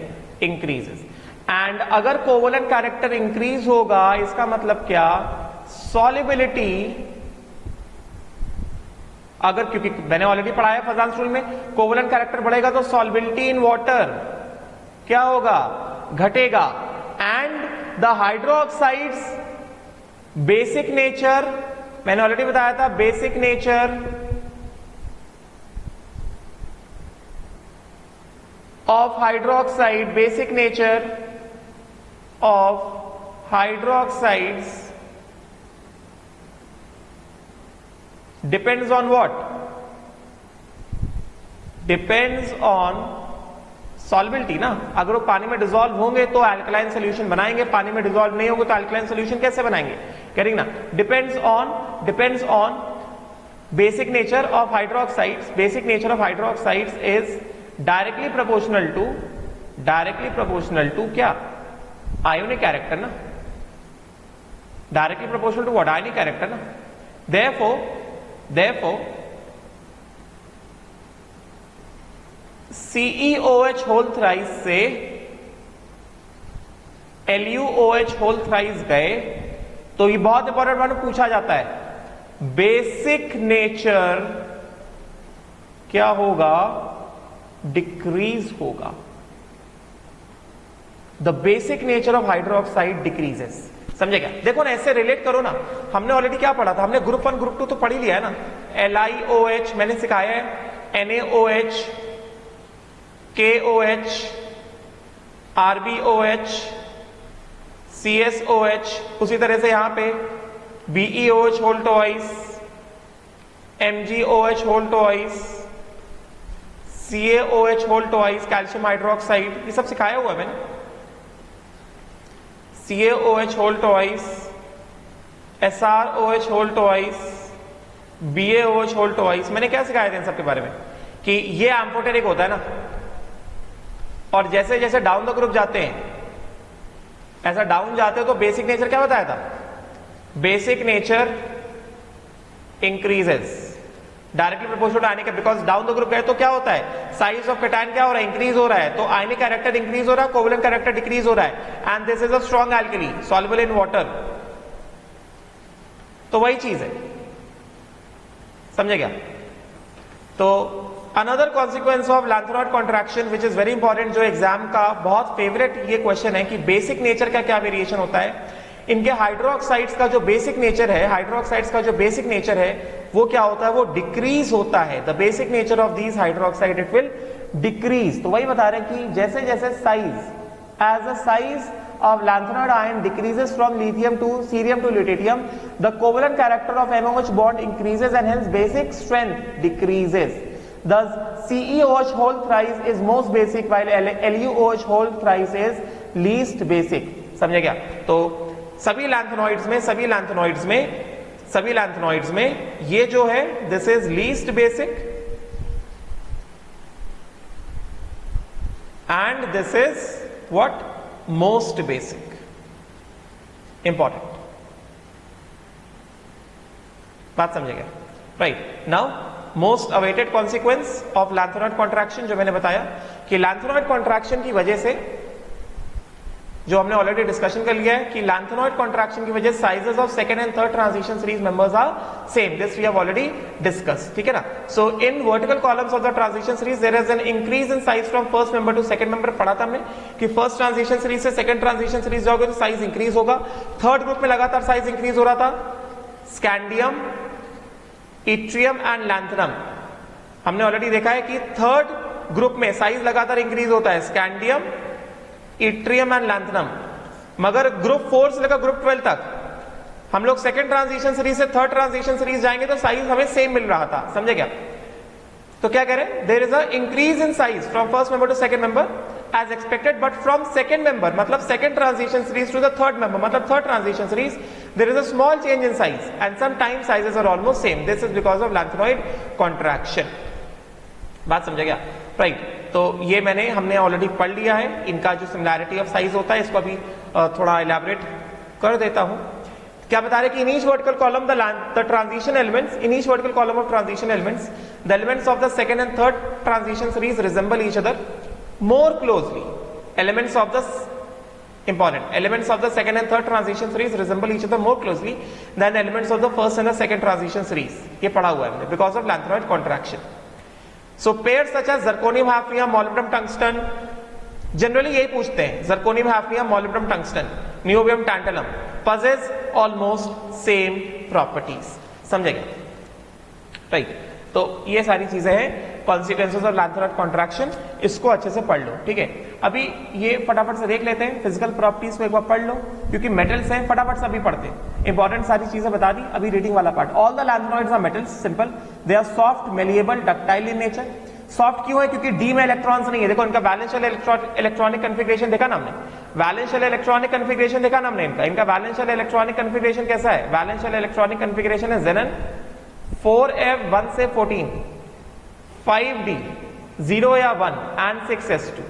increases। एंड अगर कोवलेंट कैरेक्टर इंक्रीज होगा, इसका मतलब क्या? सॉल्युबिलिटी, अगर, क्योंकि मैंने ऑलरेडी पढ़ाया फजांस रूल में, कोवलेंट कैरेक्टर बढ़ेगा तो सॉल्युबिलिटी इन वाटर क्या होगा? घटेगा। And the hydroxides basic nature मैंने ऑलरेडी बताया था, basic nature of hydroxide, basic nature of hydroxides depends on what? Depends on solubility ना। अगर वो पानी में डिसॉल्व होंगे तो अल्कलाइन सोल्यूशन बनाएंगे, पानी में डिसॉल्व नहीं होंगे तो अल्कलाइन सोल्यूशन कैसे बनाएंगे? करेंगे ना। Depends on basic nature of hydroxides, basic nature of hydroxides is directly proportional to क्या? आयोनिक कैरेक्टर ना, directly proportional to what? Ionic character ना। therefore CeOH होल थ्राइस से LuOH होल थ्राइस गए तो ये बहुत इंपॉर्टेंट वन पूछा जाता है, बेसिक नेचर क्या होगा? डिक्रीज होगा। The basic nature of hydroxide decreases. समझे क्या? देखो ना, ऐसे रिलेट करो ना। हमने ऑलरेडी क्या पढ़ा था? हमने ग्रुप 1 ग्रुप 2 तो पढ़ ही लिया है ना। LiOH मैंने सिखाया है, NaOH, KOH, RbOH, CSOH, उसी तरह से यहां पे BeOH whole twice, MgOH whole twice, CaOH whole twice, calcium hydroxide, ये सब सिखाया हुआ है मैंने। CaOH whole twice, SrOH whole twice, BaOH whole twice, मैंने क्या सिखाया था इन सबके बारे में? कि ये एम्फोटेरिक होता है ना, और जैसे जैसे डाउन द ग्रुप जाते हैं, ऐसा डाउन जाते हो तो बेसिक नेचर क्या बताया था? Basic nature increases directly proportional to ionic, because down the group गए तो क्या होता है? साइज ऑफ कैटायन क्या हो रहा है? इंक्रीज हो रहा है, तो आयनिक कैरेक्टर इंक्रीज हो रहा है, कोवलेंट कैरेक्टर डिक्रीज हो रहा है, and this is a strong alkali soluble in water. तो वही चीज है, समझे क्या? तो another consequence of lanthanoid contraction which is very important, जो एग्जाम का बहुत फेवरेट ये क्वेश्चन है कि बेसिक नेचर का क्या वेरिएशन होता है। इनके हाइड्रोक्साइड्स का जो बेसिक नेचर है, हाइड्रोक्साइड्स का जो बेसिक नेचर है वो क्या होता है? वो डिक्रीज होता है। The basic nature of these hydroxide it will decrease. तो वही बता रहे हैं कि जैसे जैसे size, as the size of lanthanide ion decreases from lithium to cerium to lutetium, the covalent character of MOH bond increases and hence basic strength decreases. Thus CeOH whole thrice is most basic while LuOH whole thrice is least basic. समझे क्या? तो सभी lanthanoids में ये जो है this is least basic and this is what? Most basic. Important बात समझेगा? Right. Now most awaited consequence of lanthanoid contraction, जो मैंने बताया कि लैंथेनॉइड कॉन्ट्रैक्शन की वजह से, जो हमने ऑलरेडी डिस्कशन कर लिया है कि लैंथेनॉइड कॉन्ट्रैक्शन की वजह से sizes of second and third transition series members are same. This we have already discuss, ठीक है ना। So in vertical columns of the transition series there is an increase in size from first member to second member. पढ़ा था हमने कि first transition series से second transition series जाओगे तो साइज इंक्रीज होगा। थर्ड ग्रुप में लगातार साइज इंक्रीज हो रहा था। स्कैंडियम, इट्रियम एंड लैंथेनम, हमने ऑलरेडी देखा है कि थर्ड ग्रुप में साइज लगातार इंक्रीज होता है, स्कैंडियम, इट्रियम एंड लैंथेनम। मगर ग्रुप 4 से लेकर ग्रुप 12 तक हम लोग सेकंड ट्रांजिशन सीरीज से थर्ड ट्रांजिशन सीरीज जाएंगे तो साइज हमें सेम मिल रहा था। समझे क्या? तो क्या कह रहे हैं? There is a increase in size from first member to second member as expected, but from second member मतलब second transition series to the third member मतलब third transition series there is a small change in size and some time sizes are almost same. This is because of lanthanoid contraction. बात समझे क्या? Right. तो ये हमने already पढ़ लिया है। इनका जो सिमिलैरिटी ऑफ साइज होता है इसको अभी थोड़ा इलैबोरेट कर देता हूं। क्या बता रहे कि in each vertical column the transition elements, in each vertical column of transition elements the elements of the second and third transition series resemble each other more closely. Elements of the important elements of the second and third transition series resemble each other more closely than elements of the first and the second transition series. ये पढ़ा हुआ है because of lanthanide contraction. So pairs such as zirconium hafnium molybdenum tungsten, generally यही पूछते हैं, zirconium hafnium molybdenum tungsten, niobium tantalum possess almost same properties, समझेगा? Right, तो ये सारी चीजें हैं कॉन्सिक्वेंसेज ऑफ लैंथेनॉइड कॉन्ट्रैक्शन, इसको अच्छे से पढ़ लो, ठीक है? अभी ये फटाफट से देख लेते हैं, फिजिकल प्रॉपर्टीज को एक बार पढ़ लो, क्योंकि मेटल्स हैं, फटाफट से अभी पढ़ते हैं, इंपॉर्टेंट सारी चीजें बता दी, अभी रीडिंग वाला part. All the lanthanoids are metals, simple, they are soft, malleable, ductile in nature. Soft क्यों है? क्योंकि डी में इलेक्ट्रॉन्स नहीं है, देखो इनका वैलेंस शेल इलेक्ट्रॉनिक कन्फिगरेशन देखा ना हमने, वैलेंस शेल इलेक्ट्रॉनिक कन्फिगरेशन देखा ना हमने, इनका वैलेंस शेल इलेक्ट्रॉनिक कन्फिगरेशन कैसा है? वैलेंस शेल इलेक्ट्रॉनिक कन्फिगरेशन है जेनन 4f 1 से 14, 5d 0 या 1 एंड 6s2।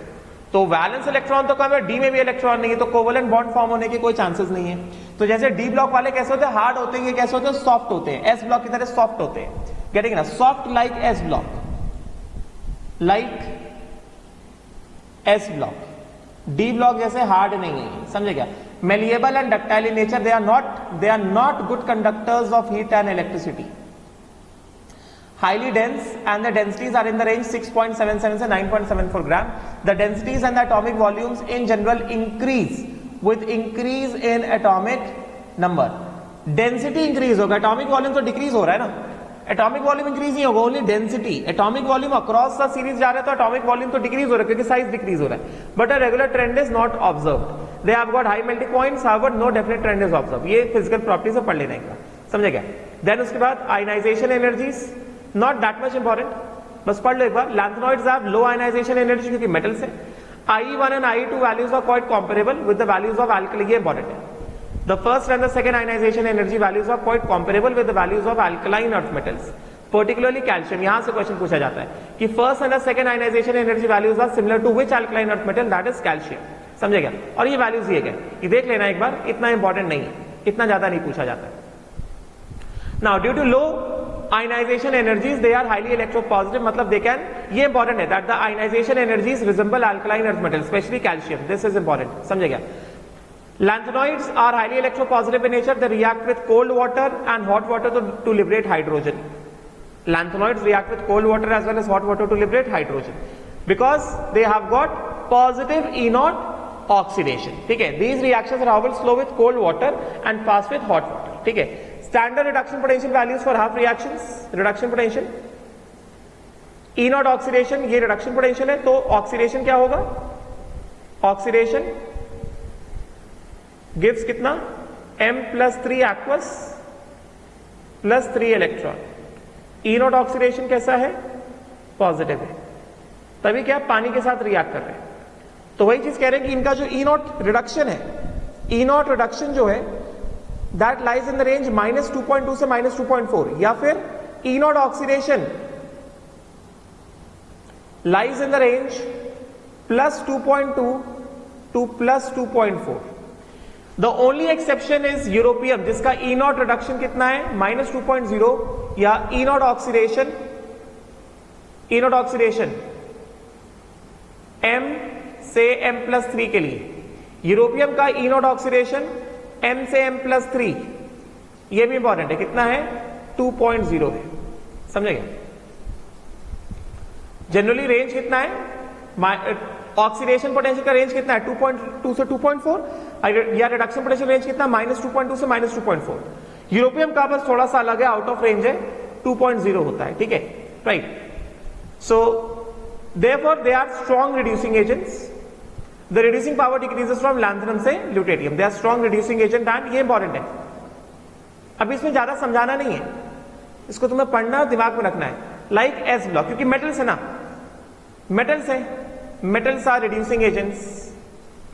तो वैलेंस इलेक्ट्रॉन तो कम है, डी में भी इलेक्ट्रॉन नहीं है, तो कोवेलेंट बॉन्ड फॉर्म होने के कोई चांसेस नहीं है। तो जैसे डी ब्लॉक वाले कैसे होते हैं? हार्ड होते हैं, ये कैसे होते हैं? सॉफ्ट होते हैं, एस ब्लॉक की तरह सॉफ्ट होते हैं, गेटिंग ना? Soft like S block, like S block. D block जैसे हार्ड नहीं है, समझे क्या? Malleable and ductile in nature, they are not good conductors of heat and electricity. Highly dense and the densities are in the range 6.77 से 9.74 gram. The densities and the atomic volumes in general increase with increase in atomic number. Density increase होगा, atomic volume तो decrease हो रहा है ना, atomic volume increase नहीं होगा, only density. Atomic volume across the series जा रहा है तो atomic volume तो decrease हो रहा है क्योंकि size decrease हो रहा है, but a regular trend is not observed. They have got high melting points, however no definite trend is observed. ये physical properties से पढ़ लेना एक बार, समझे क्या? Then उसके बाद ionization energies, not that much important, बस पढ़ लो एक बार। Lanthanoids have low ionization energy क्योंकि मेटल से। IE1 and IE2 values are quite comparable with the values of alkali, ये इंपॉर्टेंट है। The first and the second ionization energy values are quite comparable with the values of alkaline earth metals, particularly calcium. यहां से question पूछा जाता है कि first and the second ionization energy values are similar to which alkaline earth metal, that is calcium, समझेगा? और ये values दिए गए, ये देख लेना एक बार, इतना इंपॉर्टेंट नहीं है, इतना ज्यादा नहीं पूछा जाता है। Now due to low ionization energies they are highly electropositive, मतलब they can, ये important है that the ionization energies resemble alkaline earth metals, especially calcium, this is important, समझे क्या? Lanthanoids are highly electropositive in nature, they react with cold water and hot water to liberate hydrogen. Lanthanoids react with cold water as well as hot water to liberate hydrogen because they have got positive E0 oxidation, ठीक है? These reactions are however slow with cold water and fast with hot water, ठीक है? Standard reduction potential values for half reactions, reduction potential E0 oxidation, ये reduction potential है, तो oxidation क्या होगा? Oxidation gives कितना? M plus 3 aqueous plus 3 electron. E0 oxidation कैसा है? पॉजिटिव है, तभी क्या पानी के साथ रिएक्ट कर रहे हैं। तो वही चीज कह रहे हैं कि इनका जो E0 रिडक्शन है, E0 रिडक्शन जो है that lies in the range -2.2 से -2.4, या फिर E0 oxidation lies in the range +2.2 to +2.4. The only exception is europium, जिसका E0 रिडक्शन कितना है? -2.0, या E0 oxidation M से M+3 के लिए। यूरोपियम का E0 ऑक्सीडेशन M से M+3, ये भी इंपॉर्टेंट है, कितना है? 2.0 है, समझेगा? जनरली रेंज कितना है? ऑक्सीडेशन पोटेंशियल का रेंज कितना है? 2.2 से 2.4, या रिडक्शन पोटेंशियल रेंज कितना? -2.2 से -2.4। यूरोपियम का बस थोड़ा सा अलग है, आउट ऑफ रेंज है, 2.0 होता है, ठीक है? Right, so therefore they are strong reducing agents. The reducing power decreases from lanthanum से lutetium. They are strong reducing agent and ये इंपॉर्टेंट है। अब इसमें ज्यादा समझाना नहीं है, इसको तुम्हें पढ़ना, दिमाग में रखना है। लाइक एस ब्लॉक, क्योंकि मेटल्स है ना, मेटल्स है, metals are reducing agents,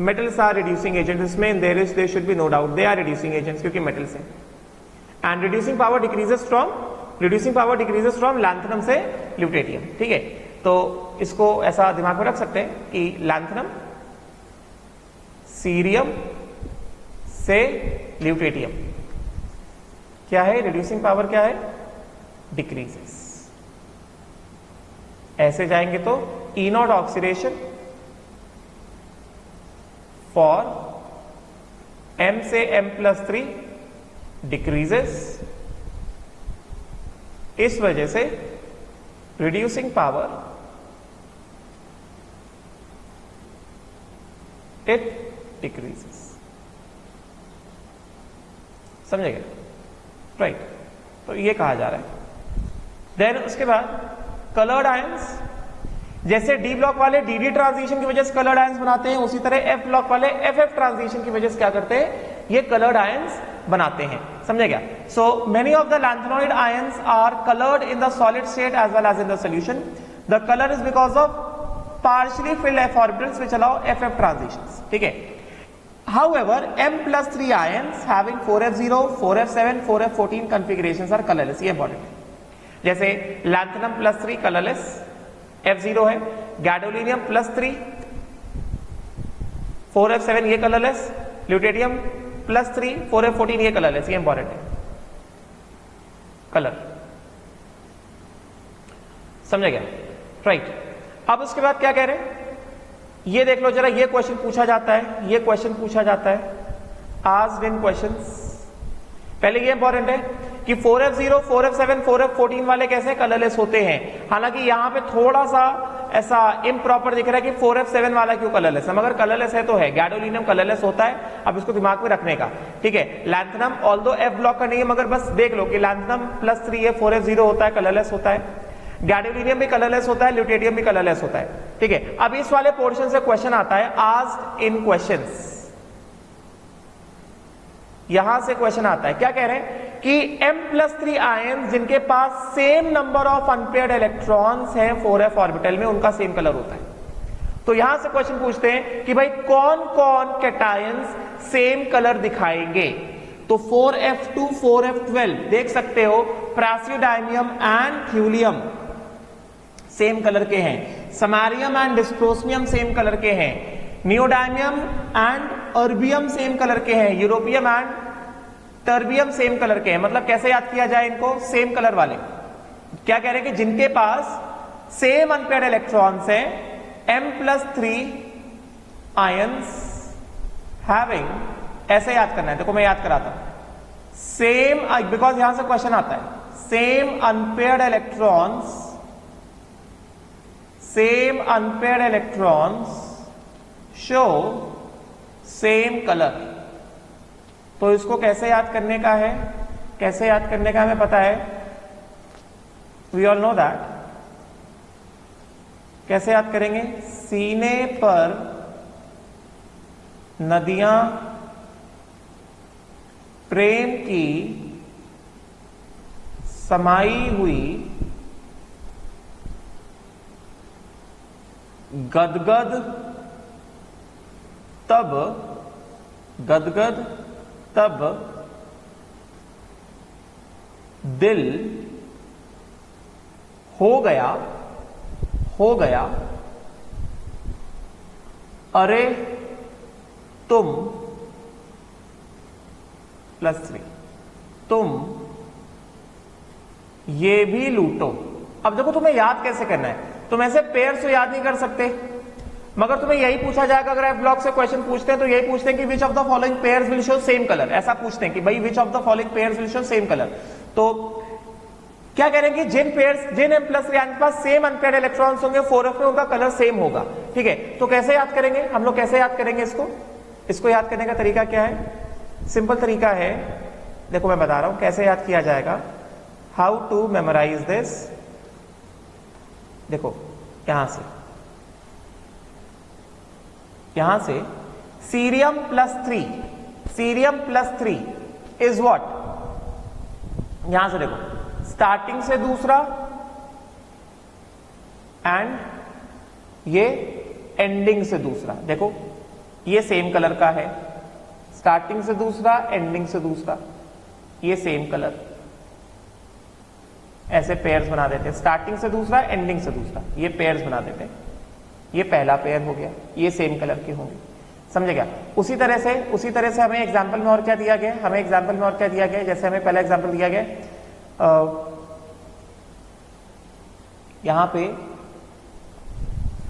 metals are reducing agents, इसमें there should be no doubt, they are reducing agents क्योंकि मेटल्स है। And reducing power decreases from lanthanum से ल्यूटेटियम, ठीक है? तो इसको ऐसा दिमाग में रख सकते हैं कि लैंथनम सीरियम से ल्यूटेटियम क्या है? रिड्यूसिंग पावर क्या है? डिक्रीजेस। ऐसे जाएंगे तो E0 ऑक्सीडेशन फॉर M से M+3 डिक्रीजेस, इस वजह से रिड्यूसिंग पावर it decreases. समझेगा, राइट। तो ये कहा जा रहा है। देन उसके बाद कलर्ड आयंस, जैसे डी ब्लॉक वाले डी ट्रांजिशन की वजह से कलर्ड आयंस बनाते हैं, उसी तरह एफ ब्लॉक वाले एफ ट्रांजिशन की वजह से क्या करते हैं, ये कलर्ड आयंस बनाते हैं, समझेगा। So many of the lanthanoid ions are coloured in the solid state as well as in the solution. The colour is because of partially filled f orbitals which allow ff transitions, ठीक है। However, m+3 ions having 4f0, 4f7, 4f14 configurations are colorless, ये important है। जैसे lanthanum +3 colorless, f0 है, gadolinium +3, 4f7 ये colorless, lutetium +3, 4f14 ये colorless, ये important है, कलर, समझे क्या, राइट। अब उसके बाद क्या कह रहे हैं, ये देख लो जरा, ये क्वेश्चन पूछा जाता है, ये क्वेश्चन पूछा जाता है आस्क्ड इन क्वेश्चंस। पहले ये इंपॉर्टेंट है कि 4f0, 4f7, 4f14 वाले कैसे कलरलेस होते हैं। हालांकि यहां पे थोड़ा सा ऐसा इम्प्रॉपर दिख रहा है कि 4f7 वाला क्यों कलरलेस है, मगर कलरलेस है तो है। गैडोलिनियम कलरलेस होता है, अब इसको दिमाग में रखने का, ठीक है। लैंथेनम ऑल्दो एफ ब्लॉक का नहीं है, मगर बस देख लो कि लैंथेनम +3 है, 4f0 होता है, कलरलेस होता है। गैडोलिनियम भी कलरलेस होता है, ल्यूटेडियम भी कलरलेस होता है, ठीक है। अब इस वाले पोर्शन से क्वेश्चन आता है आस्क्ड इन क्वेश्चंस, यहां से क्वेश्चन आता है, क्या कह रहे हैं कि m+3 आयन जिनके पास same number of unpaired electrons हैं 4f ऑर्बिटल में, उनका सेम कलर होता है। तो यहां से क्वेश्चन पूछते हैं कि भाई कौन कौन कैटायंस सेम कलर दिखाएंगे। तो 4f2, 4f12 देख सकते हो, प्रासियोडायमियम एंड थ्यूलियम सेम कलर के हैं, समारियम एंड डिस्प्रोस्मियम सेम कलर के हैं, नियोडायमियम एंड अर्बियम सेम कलर के हैं, europium and terbium same colour के हैं। मतलब कैसे याद किया जाए इनको, सेम कलर वाले। क्या कह रहे हैं कि जिनके पास सेम अनपेयर्ड इलेक्ट्रॉन्स हैं, m+3 आयंस हैविंग, ऐसे याद करना है, देखो मैं याद कराता हूं, सेम, बिकॉज यहां से क्वेश्चन आता है, same unpaired electrons, same unpaired electrons show same colour. तो इसको कैसे याद करने का है, कैसे याद करने का हमें पता है, वी ऑल नो दैट। कैसे याद करेंगे, सीने पर नदियां प्रेम की समाई हुई गदगद तब, गदगद तब दिल हो गया अरे तुम +3, तुम ये भी लूटो। अब देखो तुम्हें याद कैसे करना है, तुम ऐसे पेयर्स तो याद नहीं कर सकते, मगर तुम्हें यही पूछा जाएगा, अगर एफ ब्लॉक से क्वेश्चन पूछते हैं तो यही पूछते हैं कि which of the following pairs will show same colour, ऐसा पूछते हैं कि भाई which of the following pairs will show same colour. तो क्या कह रहे हैं कि जिन पेयर्स, जिन m+3 आयन के पास सेम अनपेयर्ड इलेक्ट्रॉन्स होंगे 4f में, उनका कलर सेम होगा, ठीक है। तो कैसे याद करेंगे हम लोग, कैसे याद करेंगे इसको याद करने का तरीका क्या है, सिंपल तरीका है, देखो मैं बता रहा हूं कैसे याद किया जाएगा, हाउ टू मेमोराइज दिस। देखो यहां से सीरियम +3 इज व्हाट, यहां से देखो स्टार्टिंग से दूसरा एंड ये एंडिंग से दूसरा, देखो ये सेम कलर का है, स्टार्टिंग से दूसरा, एंडिंग से दूसरा, ये सेम कलर, ऐसे पेयर्स बना देते हैं, स्टार्टिंग से दूसरा, एंडिंग से दूसरा, ये पेयर्स बना देते हैं, ये पहला पेयर हो गया, ये सेम कलर के होंगे, समझे क्या। उसी तरह से हमें एग्जांपल में और क्या दिया गया, जैसे हमें पहला एग्जांपल दिया गया, यहां पे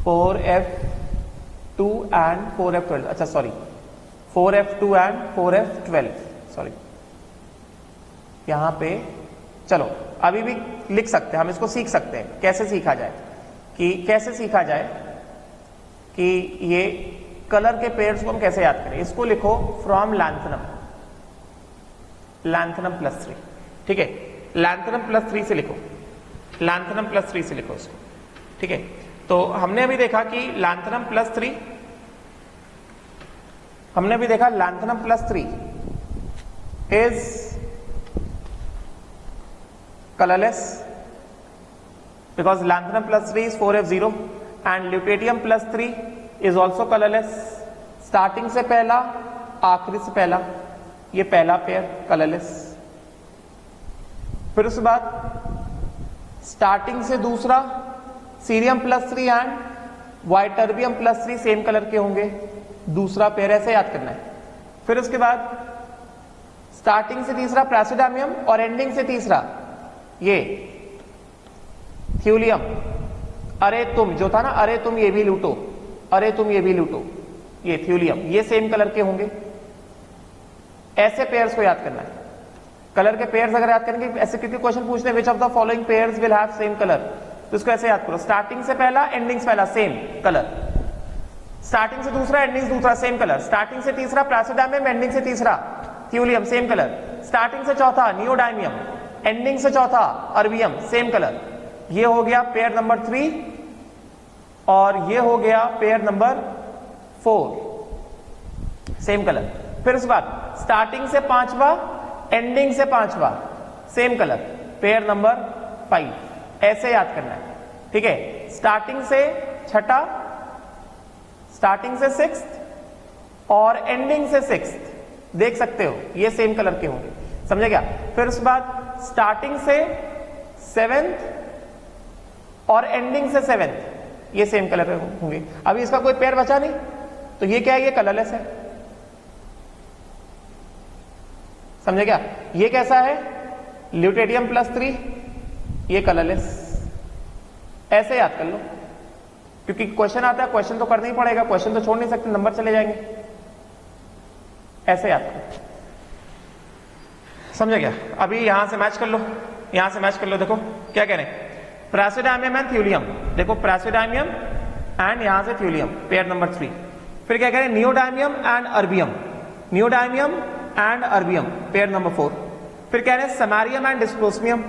4f2 एंड 4f12, अच्छा sorry 4f2 and 4f12, sorry, यहां पे चलो अभी भी लिख सकते हैं हम, इसको सीख सकते हैं, कैसे सीखा जाए कि ये कलर के पेयर्स को हम कैसे याद करें। इसको लिखो फ्रॉम लैंथेनम, लैंथनम प्लस 3, ठीक है, लैंथनम प्लस 3 से लिखो, लैंथनम प्लस 3 से लिखो इसको, ठीक है। तो हमने अभी देखा कि लैंथनम प्लस 3, हमने अभी देखा lanthanum plus 3 is colorless because lanthanum plus 3 is 4f0 and lutetium plus 3 is also colorless. Starting से पहला, आखिरी से पहला, ये पहला पेयर कलरलेस। फिर उसके बाद स्टार्टिंग से दूसरा cerium plus 3 and ytterbium plus 3 same colour के होंगे, दूसरा पेयर, ऐसे याद करना है। फिर उसके बाद स्टार्टिंग से तीसरा प्रेसिडामियम और एंडिंग से तीसरा ये थ्यूलियम। अरे तुम जो था ना, अरे तुम ये भी लूटो, अरे तुम ये भी लूटो, ये थ्यूलियम, ये सेम कलर के होंगे। ऐसे पेयर्स को याद करना है, कलर के पेयर्स अगर याद करेंगे, ऐसे क्योंकि क्वेश्चन पूछते हैं which of the following pairs will have same colour, तो इसको ऐसे याद करो, स्टार्टिंग से पहला, एंडिंग से पहला सेम कलर, स्टार्टिंग से दूसरा, एंडिंग से दूसरा सेम कलर, स्टार्टिंग से तीसरा प्रेसिडामियम, एंडिंग से तीसरा थ्यूलियम सेम कलर, स्टार्टिंग से चौथा नियोडाइमियम, एंडिंग से चौथा अर्बियम सेम कलर। ये हो गया पेयर नंबर 3 और ये हो गया पेयर नंबर 4 सेम कलर। फिर उसके बाद स्टार्टिंग से पांचवा, एंडिंग से पांचवा सेम कलर, पेयर नंबर 5, ऐसे याद करना है, ठीक है। स्टार्टिंग से छठा, स्टार्टिंग से 6th और एंडिंग से 6th, देख सकते हो ये सेम कलर के होंगे, समझे क्या। फिर उसके बाद स्टार्टिंग से 7th और एंडिंग से 7th, ये सेम कलर होंगे। अभी इसका कोई पेयर बचा नहीं, तो ये क्या है, ये कलरलेस है, समझे क्या। ये कैसा है, ल्यूटेडियम प्लस 3, ये कलरलेस, ऐसे याद कर लो, क्योंकि क्वेश्चन आता है, क्वेश्चन तो करना ही पड़ेगा, क्वेश्चन तो छोड़ नहीं सकते, नंबर चले जाएंगे, ऐसे याद करो, समझे क्या। अभी यहां से मैच कर लो, यहां से मैच कर लो, देखो क्या कह रहे हैं, प्रेसिडामियम एंड थ्यूलियम, देखो प्रेसिडामियम एंड यहां से थ्यूलियम, पेयर नंबर 3। फिर क्या कह रहे हैं, neodymium and erbium, neodymium and erbium, pair number 4। फिर कह रहे हैं समारियम एंड डिस्प्रोस्मियम,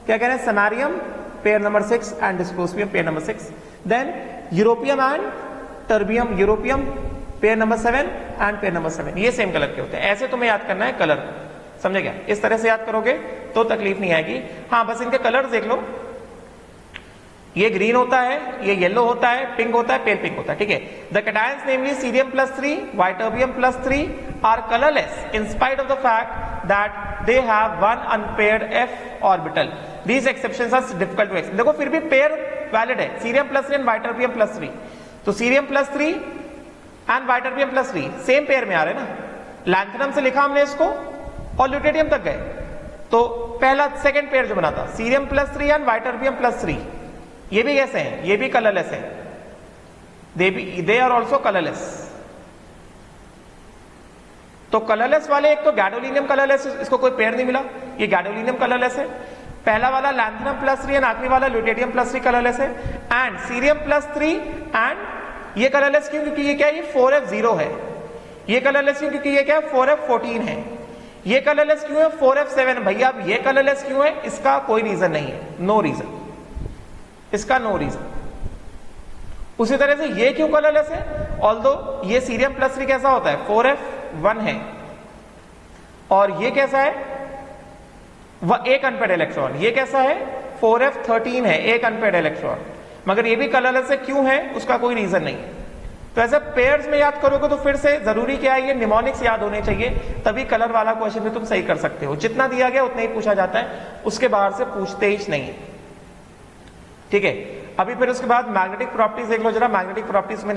क्या कह रहे हैं, samarium pair number 6 and dysprosium pair number 6। Then europium and terbium, europium pair number 7 and pair number 7, ये सेम कलर के होते हैं। ऐसे तुम्हें याद करना है कलर, समझे क्या। इस तरह से याद करोगे तो तकलीफ नहीं आएगी। हाँ, बस इनके कलर देख लो, ये ग्रीन होता है, ये येलो होता है, पिंक होता है, पेल पिंक होता है, ठीक है। The cations namely cerium plus 3, ytterbium plus 3 are colourless in spite of the fact that they have one unpaired f orbital. These exceptions are difficult to explain. देखो फिर भी पेयर वैलिड है, cerium plus 3 and ytterbium plus 3, तो cerium plus 3 and ytterbium plus 3 same pair में आ रहे हैं ना। लैंथनम से लिखा हमने इसको और ल्यूटेडियम तक गए, तो पहला सेकंड पेयर जो बना था cerium plus 3 and ytterbium plus 3, ये भी कैसे हैं, ये भी कलरलेस है, दे आर ऑल्सो कलरलेस। तो कलरलेस वाले, एक तो गैडोलिनियम कलरलेस, इसको कोई पेयर नहीं मिला, ये गैडोलिनियम कलरलेस है। पहला वाला लैंथनम प्लस 3 एंड आखिरी वाला ल्यूटेडियम प्लस 3 कलरलेस है। एंड सीरियम प्लस 3 एंड ये कलरलेस क्यों, क्योंकि ये क्या है, ये 4f0 है। ये कलरलेस क्यों, क्योंकि ये क्या है, 4f14 है। ये कलरलेस क्यों है, 4f7। भैया अब ये कलरलेस क्यों है, इसका कोई रीजन नहीं है, नो रीजन, इसका नो रीजन। उसी तरह से ये क्यों कलरलेस है, ऑल्दो ये सीरियम प्लस 3 कैसा होता है, 4f1 है, और ये कैसा है, वह एक अनपेड इलेक्ट्रॉन, ये कैसा है, 4f13 है, एक अनपेड इलेक्ट्रॉन, मगर ये भी कलरलेस है, क्यों है, उसका कोई रीजन नहीं है। तो ऐसे पेयर्स में याद करोगे तो फिर से जरूरी क्या है, ये निमोनिक्स याद होने चाहिए, तभी कलर वाला क्वेश्चन भी तुम सही कर सकते हो। जितना दिया गया उतना ही पूछा जाता है, उसके बाहर से पूछते ही नहीं है, ठीक है। अभी फिर उसके बाद मैग्नेटिक प्रॉपर्टीज देख लो जरा, मैग्नेटिक प्रॉपर्टीज में